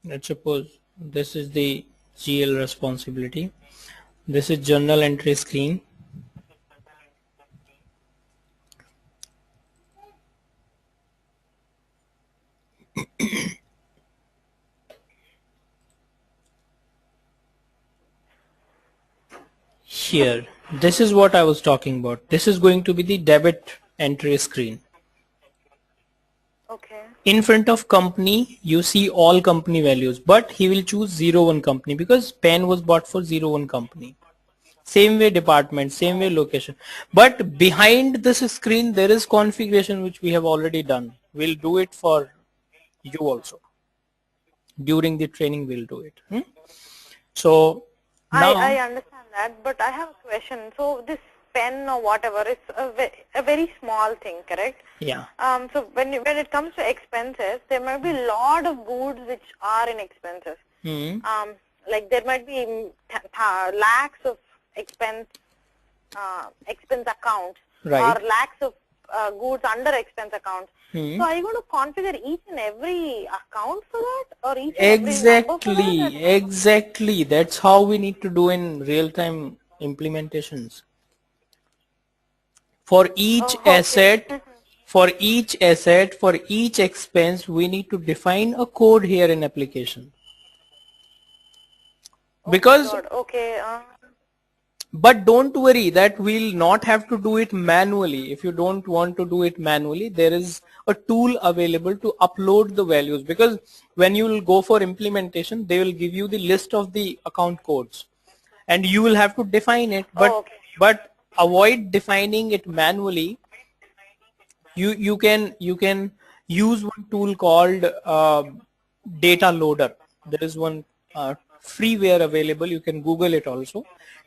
Let's suppose this is the GL responsibility. This is journal entry screen. Here, this is what I was talking about. This is going to be the debit entry screen. Okay. In front of company, you see all company values, but he will choose 01 company because pen was bought for 01 company. Same way department, same way location. But behind this screen, there is configuration which we have already done. We'll do it for you also. During the training, we'll do it. So I now, understand that, but I have a question. So this pen or whatever is a very small thing, correct? yeah, So when it comes to expenses, there might be a lot of goods which are in expenses. Like there might be lakhs of expense accounts right. or lakhs of goods under expense accounts. So are you going to configure each and every account for that, or each and every number for that? Exactly. That's how we need to do in real-time implementations. For each Oh, okay. asset, For each asset, for each expense, we need to define a code here in application. Oh Because, my God. Okay. but don't worry that we'll not have to do it manually. If you don't want to do it manually, there is a tool available to upload the values, because when you will go for implementation, they will give you the list of the account codes and you will have to define it, Oh, okay. but avoid defining it manually. You can use one tool called data loader. There is one freeware available, you can google it also.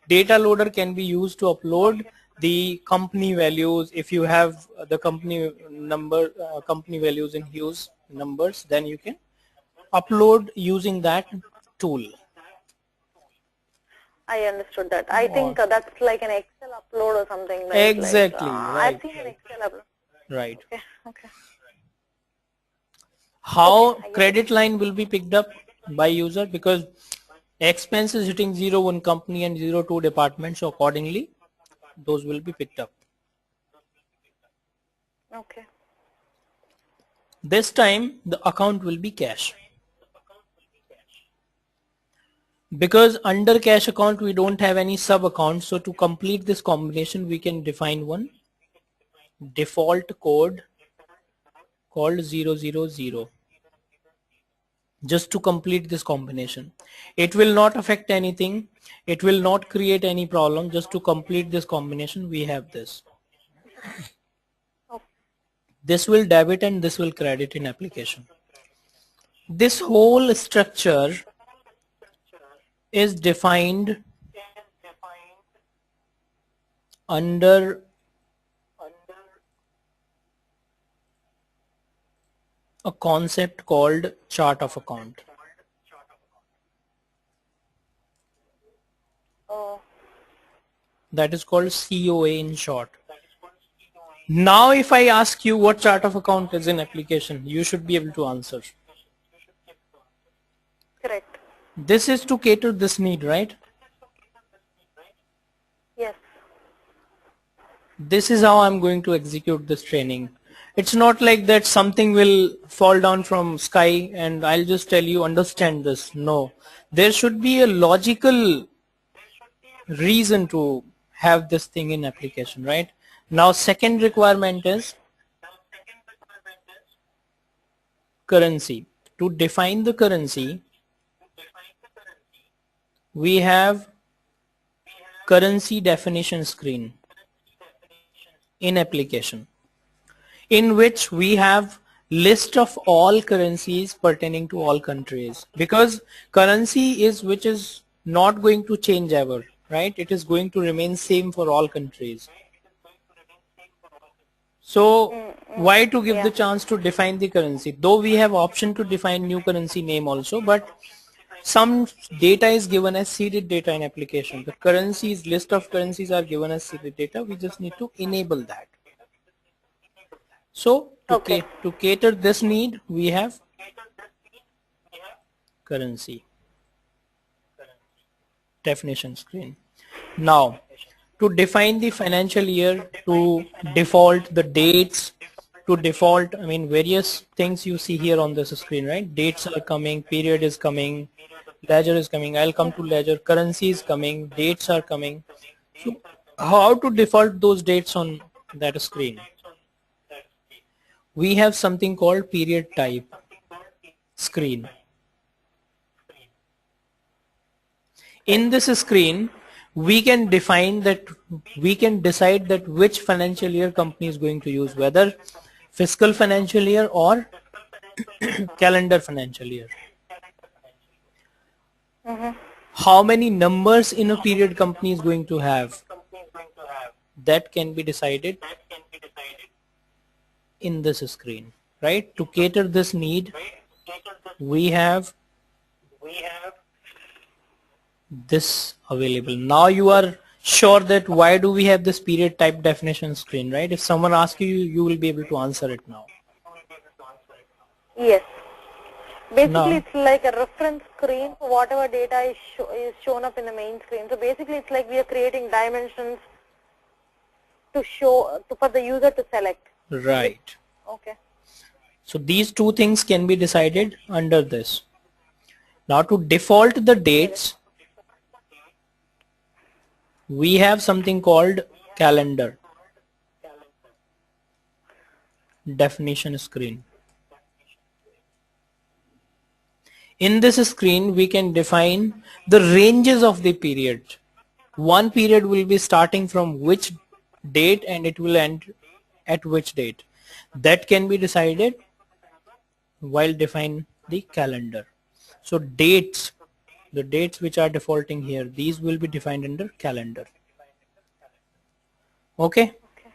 Data loader can be used to upload the company values. If you have the company number, company values in huge numbers, then you can upload using that tool. I understood that. I think that's like an Excel upload or something, right? Like Exactly, I've right, seen an right, Excel upload. right. Okay. Okay. Okay. How I get it. credit line will be picked up by user, because expense is hitting 01 company and 02 department, so accordingly those will be picked up. Okay. This time the account will be cash, because under cash account we don't have any sub account. So to complete this combination, we can define one default code called 000 just to complete this combination. It will not affect anything, it will not create any problem. Just to complete this combination, we have this. Okay. This will debit and this will credit in application. This whole structure is defined under a concept called chart of account. Oh. That is called COA in short. Now if I ask you what chart of account is in application, you should be able to answer. Correct. This is to cater this need, right? Yes. This is how I'm going to execute this training. It's not like that something will fall down from sky and I'll just tell you understand this. No, there should be a logical reason to have this thing in application, right? Now second requirement is currency. To define the currency, we have currency definition screen in application, in which we have list of all currencies pertaining to all countries, because currency is which is not going to change ever, right? It is going to remain same for all countries. So why to give the Yeah. chance to define the currency, though we have option to define new currency name also, but some data is given as seeded data in application. The currencies, list of currencies are given as seeded data. We just need to enable that. So Okay. to cater this need, we have currency definition screen. Now to define the financial year, to default the dates, to default, I mean various things you see here on this screen, right? Dates are coming, period is coming, ledger is coming. I'll come to ledger. Currency is coming, dates are coming. So how to default those dates on that screen? We have something called period type screen. In this screen, we can define that, we can decide that which financial year company is going to use, whether fiscal financial year or calendar financial year. How many numbers in a period company is going to have, that can be decided in this screen, right? To cater this need, we have this available. Now you are sure that why do we have this period type definition screen, right? If someone asks you, you will be able to answer it now. Yes. Basically, Now, it's like a reference screen for whatever data is shown up in the main screen. So basically, it's like we are creating dimensions to show for the user to select. Right. Okay. So these two things can be decided under this. Now to default the Correct. dates, we have something called calendar definition screen. In this screen, we can define the ranges of the period. One period will be starting from which date and it will end at which date. That can be decided while define the calendar. So dates, the dates which are defaulting here, these will be defined under calendar. Okay. Okay.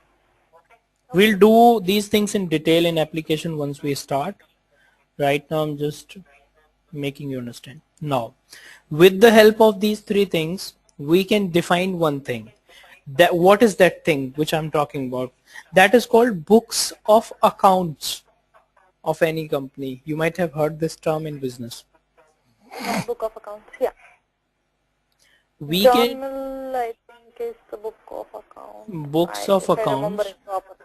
We'll do these things in detail in application once we start. Right now I'm just making you understand. Now, with the help of these three things, we can define one thing. That what is that thing which I'm talking about? That is called books of accounts of any company. You might have heard this term in business. Book of accounts. Yeah. We can Journal, I think, is the book of accounts. books of If I remember accounts. it properly.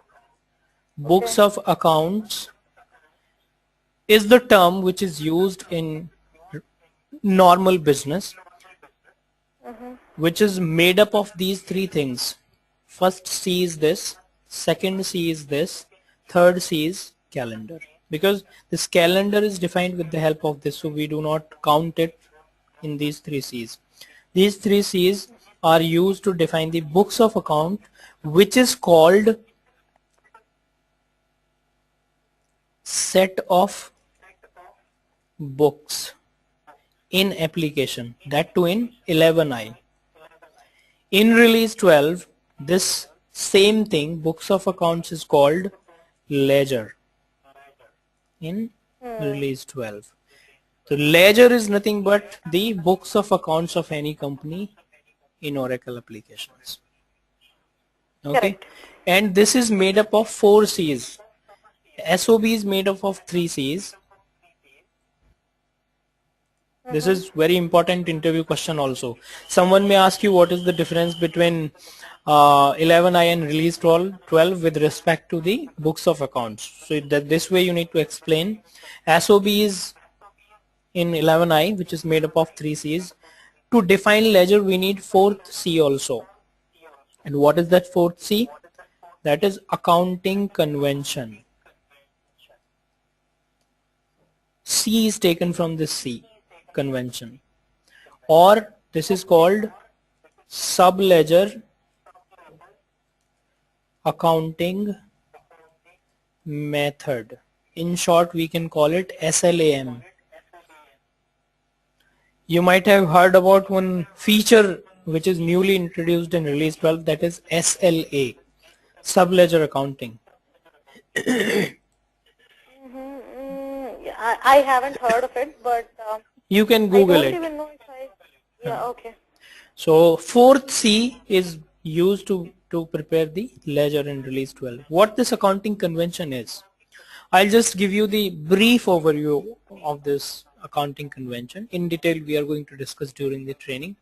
Books Okay. of accounts is the term which is used in normal business, which is made up of these three things. First C is this, second C is this, third C is calendar. Because this calendar is defined with the help of this, so we do not count it in these three C's. These three C's are used to define the books of account, which is called set of books in application, that too in 11i. In release 12, this same thing, books of accounts, is called ledger in release 12. So ledger is nothing but the books of accounts of any company in Oracle applications. Okay. Correct. And this is made up of 4 C's. SOB is made up of 3 C's. This is very important interview question also. Someone may ask you what is the difference between 11i and release 12 with respect to the books of accounts. So that this way you need to explain. SOB is in 11i, which is made up of 3 C's. To define ledger we need 4th C also. And what is that 4th C? That is accounting convention. C is taken from this C, convention, or this is called subledger accounting method. In short, we can call it SLAM. You might have heard about one feature which is newly introduced in release 12, that is SLA, subledger accounting. I haven't heard of it, but You can I Google don't it. even know if I. Yeah. Okay. So 4th C is used to prepare the ledger in release 12. What this accounting convention is, I'll just give you the brief overview of this accounting convention. In detail we are going to discuss during the training.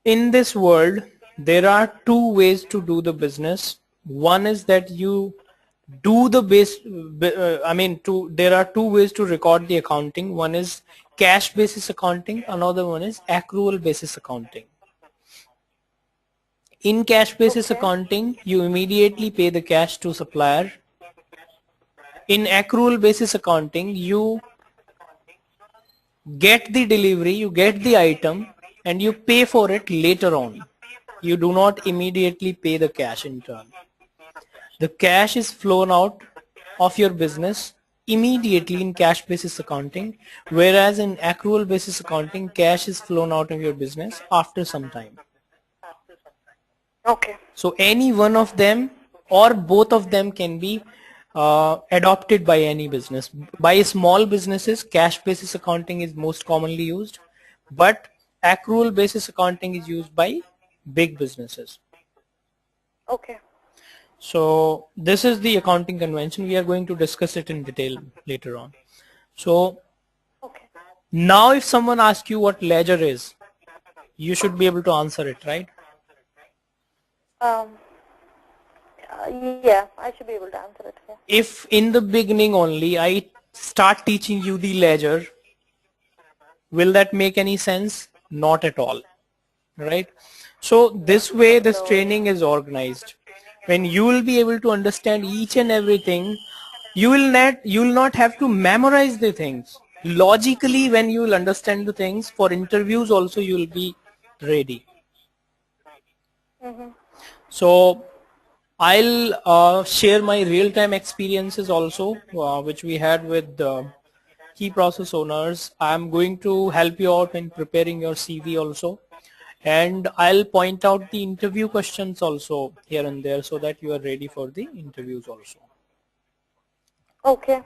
In this world there are two ways to do the business. One is that you do the there are two ways to record the accounting. One is cash basis accounting, another one is accrual basis accounting. In cash basis Okay. accounting you immediately pay the cash to supplier. In accrual basis accounting you get the delivery, you get the item and you pay for it later on. You do not immediately pay the cash in turn. The cash is flown out of your business immediately in cash basis accounting, whereas in accrual basis accounting cash is flown out of your business after some time. Okay. So any one of them or both of them can be adopted by any business. By small businesses cash basis accounting is most commonly used, but accrual basis accounting is used by big businesses. Okay. So this is the accounting convention. We are going to discuss it in detail later on. So Okay. now if someone asks you what ledger is, you should be able to answer it, right? Yeah, I should be able to answer it. Yeah. If in the beginning only I start teaching you the ledger, will that make any sense? Not at all, right? So this way this So yeah. training is organized. When you will be able to understand each and everything, you will not have to memorize the things. Logically, when you will understand the things for interviews also, you will be ready. Mm-hmm. So I'll share my real-time experiences also, which we had with key process owners. I'm going to help you out in preparing your CV also, and I'll point out the interview questions also here and there so that you are ready for the interviews also. Okay.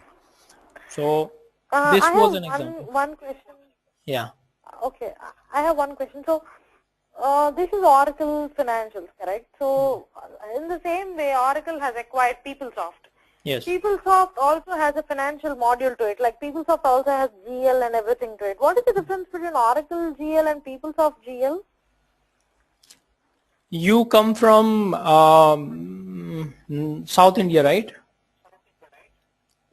So I this was have an example. one question. Yeah. Okay, I have one question. So, this is Oracle Financials, correct? So, in the same way, Oracle has acquired PeopleSoft. Yes. PeopleSoft also has a financial module to it. Like PeopleSoft also has GL and everything to it. What is the difference between Oracle GL and PeopleSoft GL? You come from South India, right?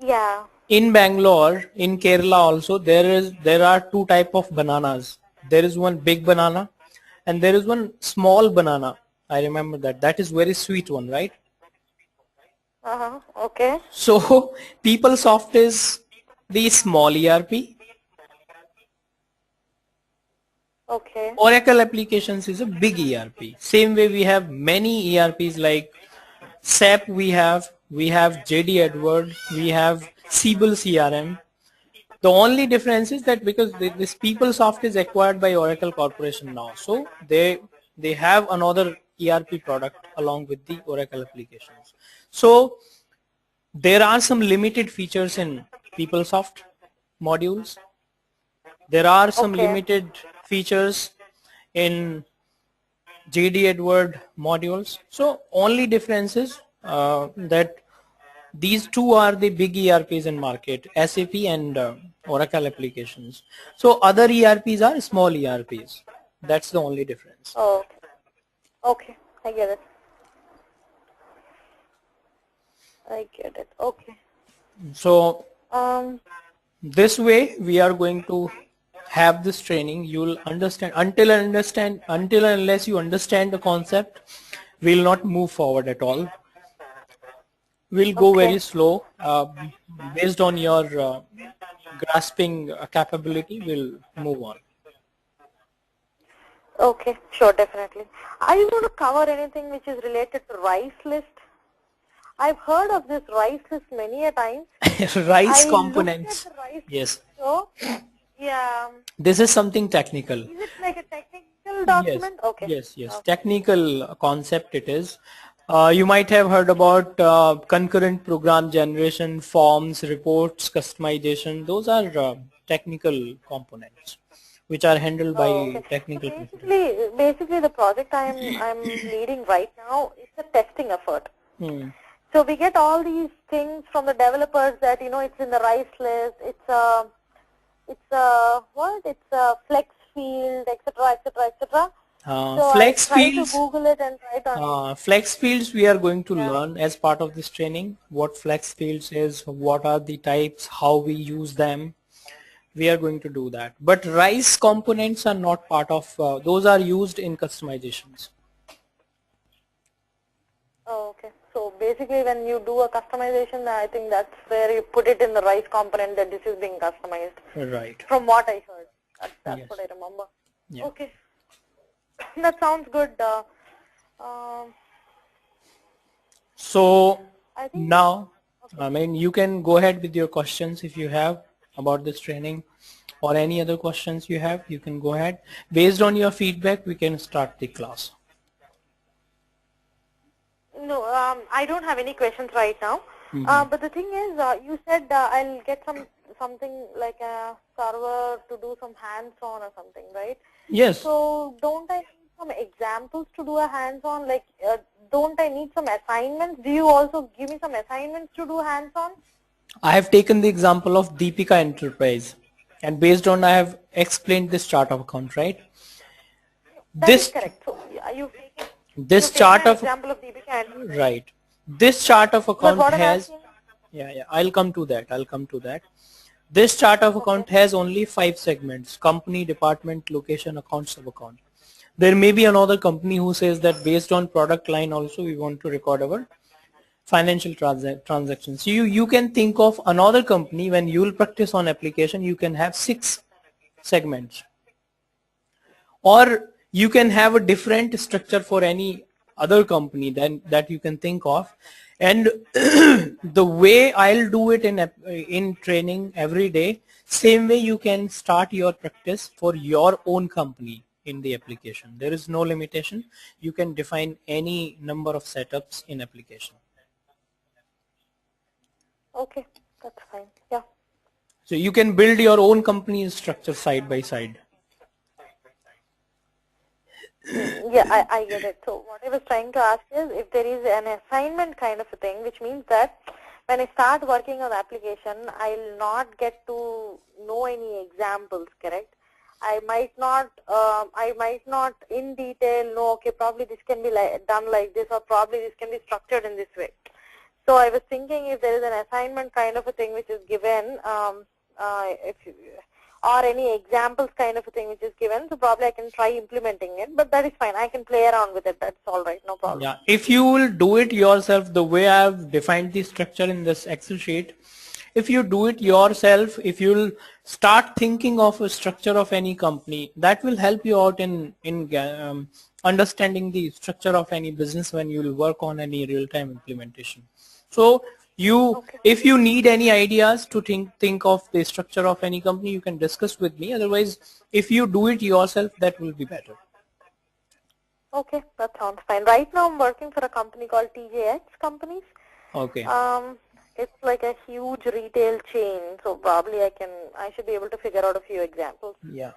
Yeah. In Bangalore, in Kerala also, there are two type of bananas. There is one big banana and there is one small banana. I remember that. That is very sweet one, right? Okay. So PeopleSoft is the small ERP. Okay. Oracle applications is a big ERP. Same way we have many ERPs like SAP, we have JD Edward, we have Siebel CRM. The only difference is that because this PeopleSoft is acquired by Oracle Corporation now, so they have another ERP product along with the Oracle applications. So there are some limited features in PeopleSoft modules. There are some Okay. limited features in JD Edward modules. So only difference is that these two are the big ERPs in market, SAP and Oracle applications. So other ERPs are small ERPs. That's the only difference. Oh, okay. I get it. I get it. Okay. So Um. this way we are going to have this training. You'll understand until and unless you understand the concept, we'll not move forward at all. We'll go very Okay. slow based on your grasping capability. We'll move on. Okay, sure, definitely. Are you going to cover anything which is related to rice list? I've heard of this rice list many a time. Rice I looked at components. the rice list. Yes. So, yeah. This is something technical. Is it like a technical Yes, document? Okay. yes. Technical concept it is. You might have heard about concurrent program generation, forms, reports, customization. Those are technical components which are handled Oh, by okay. So technical people. basically, the project I'm leading right now is a testing effort. Hmm. So we get all these things from the developers that it's in the rice list. It's a flex field, etc., etc., etc. So I Flex try to fields. Google it and try to. Flex fields we are going to Yeah. learn as part of this training. What flex fields is, what are the types, how we use them. We are going to do that. But rice components are not part of, those are used in customizations. Oh, okay. So basically, when you do a customization, I think that's where you put it in the rice component that this is being customized. Right. From what I heard, that's Yes. what I remember. Yeah. Okay, that sounds good. Um, So I think. now, Okay. I mean, you can go ahead with your questions if you have about this training or any other questions you have, you can go ahead. Based on your feedback, we can start the class. No, I don't have any questions right now. But the thing is, you said I'll get something like a server to do some hands-on or something, right? Yes. So don't I need some examples to do a hands-on? Like, don't I need some assignments? Do you also give me some assignments to do hands-on? I have taken the example of Deepika Enterprise, and based on I have explained this chart of account, right? That is This correct. So this you've taken chart an of example of DBA. right. This chart of But account what I'm has, asking, yeah, I'll come to that. This chart of okay, account has only 5 segments: company, department, location, account, sub account. There may be another company who says that based on product line also we want to record our financial transactions. You can think of another company. When you will practice on application, you can have 6 segments, or you can have a different structure for any other company than that you can think of. And the way I'll do it in training every day, same way you can start your practice for your own company in the application. There is no limitation. You can define any number of setups in application. okay, that's fine. Yeah. So you can build your own company structure side by side. Yeah, I get it. So what I was trying to ask is if there is an assignment kind of a thing, which means that when I start working on the application, I'll not get to know any examples, correct? I might not in detail know, okay, probably this can be done like this, or probably this can be structured in this way. So I was thinking if there is an assignment kind of a thing which is given, or any examples kind of a thing which is given, so probably I can try implementing it, but that is fine. I can play around with it. That's all right, no problem. Yeah, if you will do it yourself the way I've defined the structure in this Excel sheet, if you do it yourself, if you'll start thinking of a structure of any company, that will help you out in understanding the structure of any business when you will work on any real-time implementation. So if you need any ideas to think of the structure of any company, you can discuss with me. Otherwise, if you do it yourself, that will be better. Okay, that sounds fine. Right now I'm working for a company called TJX Companies. Okay. It's like a huge retail chain, so probably I should be able to figure out a few examples. Yeah.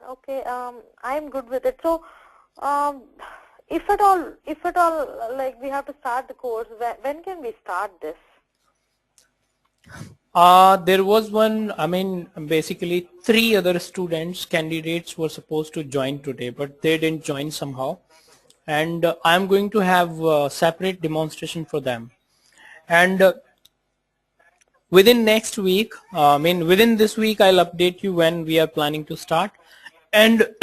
Okay, I'm good with it. So, if at all, like we have to start the course, when can we start this? There was one, basically 3 other candidates were supposed to join today, but they didn't join somehow. And I'm going to have a separate demonstration for them. And within next week, within this week, I'll update you when we are planning to start. And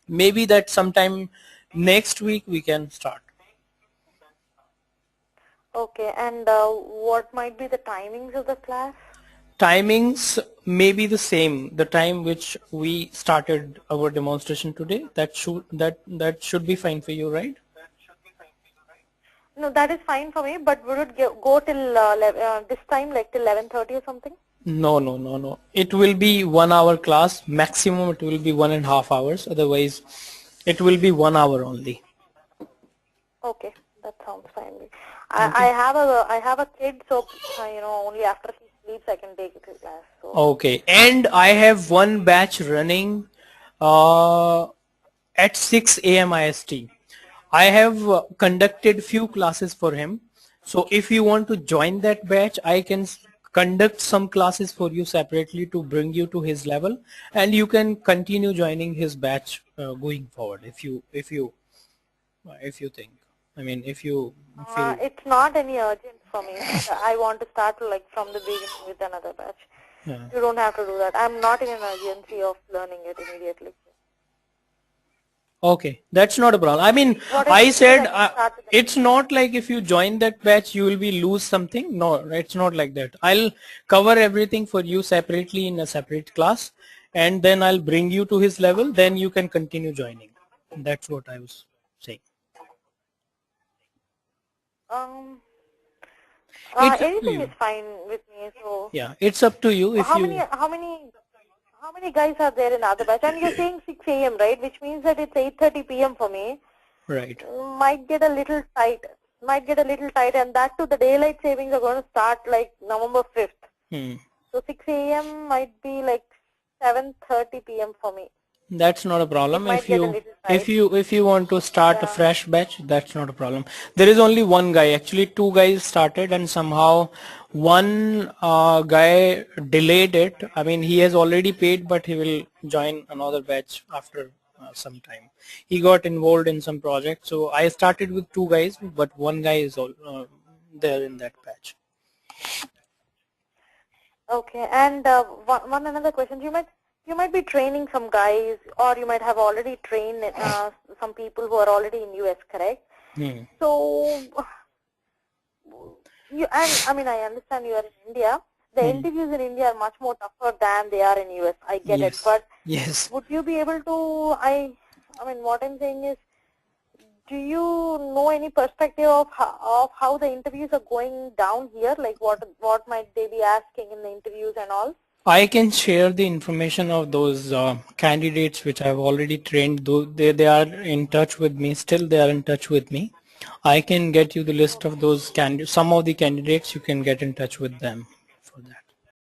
maybe that sometime next week we can start. Okay, and what might be the timings of the class? Timings may be the same, the time which we started our demonstration today. That should be fine for you, right? No, that is fine for me, but would it go till this time, like till 11:30 or something? No. It will be 1 hour class. Maximum it will be 1.5 hours. Otherwise, it will be 1 hour only. Okay, that sounds fine. I have a kid, so only after he sleeps I can take the class. So. Okay, and I have one batch running at 6 a.m. IST. I have conducted few classes for him. So if you want to join that batch, I can conduct some classes for you separately to bring you to his level, and you can continue joining his batch going forward if you think. If you feel. It's not any urgent for me. I want to start like from the beginning with another batch. Yeah. You don't have to do that. I'm not in an urgency of learning it immediately. Okay, that's not a problem. I said it's not like if you join that batch you will be lose something. No, it's not like that. I'll cover everything for you separately in a separate class, and then I'll bring you to his level. Then you can continue joining. That's what I was saying. Anything is fine with me. So yeah, it's up to you. How many guys are there in the other batch? And you're saying 6 a.m. right? Which means that it's 8:30 p.m. for me. Right. Might get a little tight. And that too, the daylight savings are going to start like November 5th. So 6 a.m. might be like 7:30 p.m. for me. That's not a problem. If you want to start a fresh batch, that's not a problem. There is only one guy. Actually, 2 guys started, and somehow one guy delayed it. He has already paid, but he will join another batch after some time. He got involved in some project. So I started with 2 guys, but one guy is all there in that batch. Okay, and one another question. You might be training some guys, or you might have already trained some people who are already in US, correct? So I mean, I understand you are in India. The interviews in India are much more tougher than they are in US. I get it, but Yes. would you be able to? I mean, what I'm saying is, do you know any perspective of how the interviews are going down here? Like what might they be asking in the interviews and all? I can share the information of those candidates which I've already trained. Though they are in touch with me, still they are in touch with me. I can get you the list of those candidates. Some of the candidates, you can get in touch with them for that.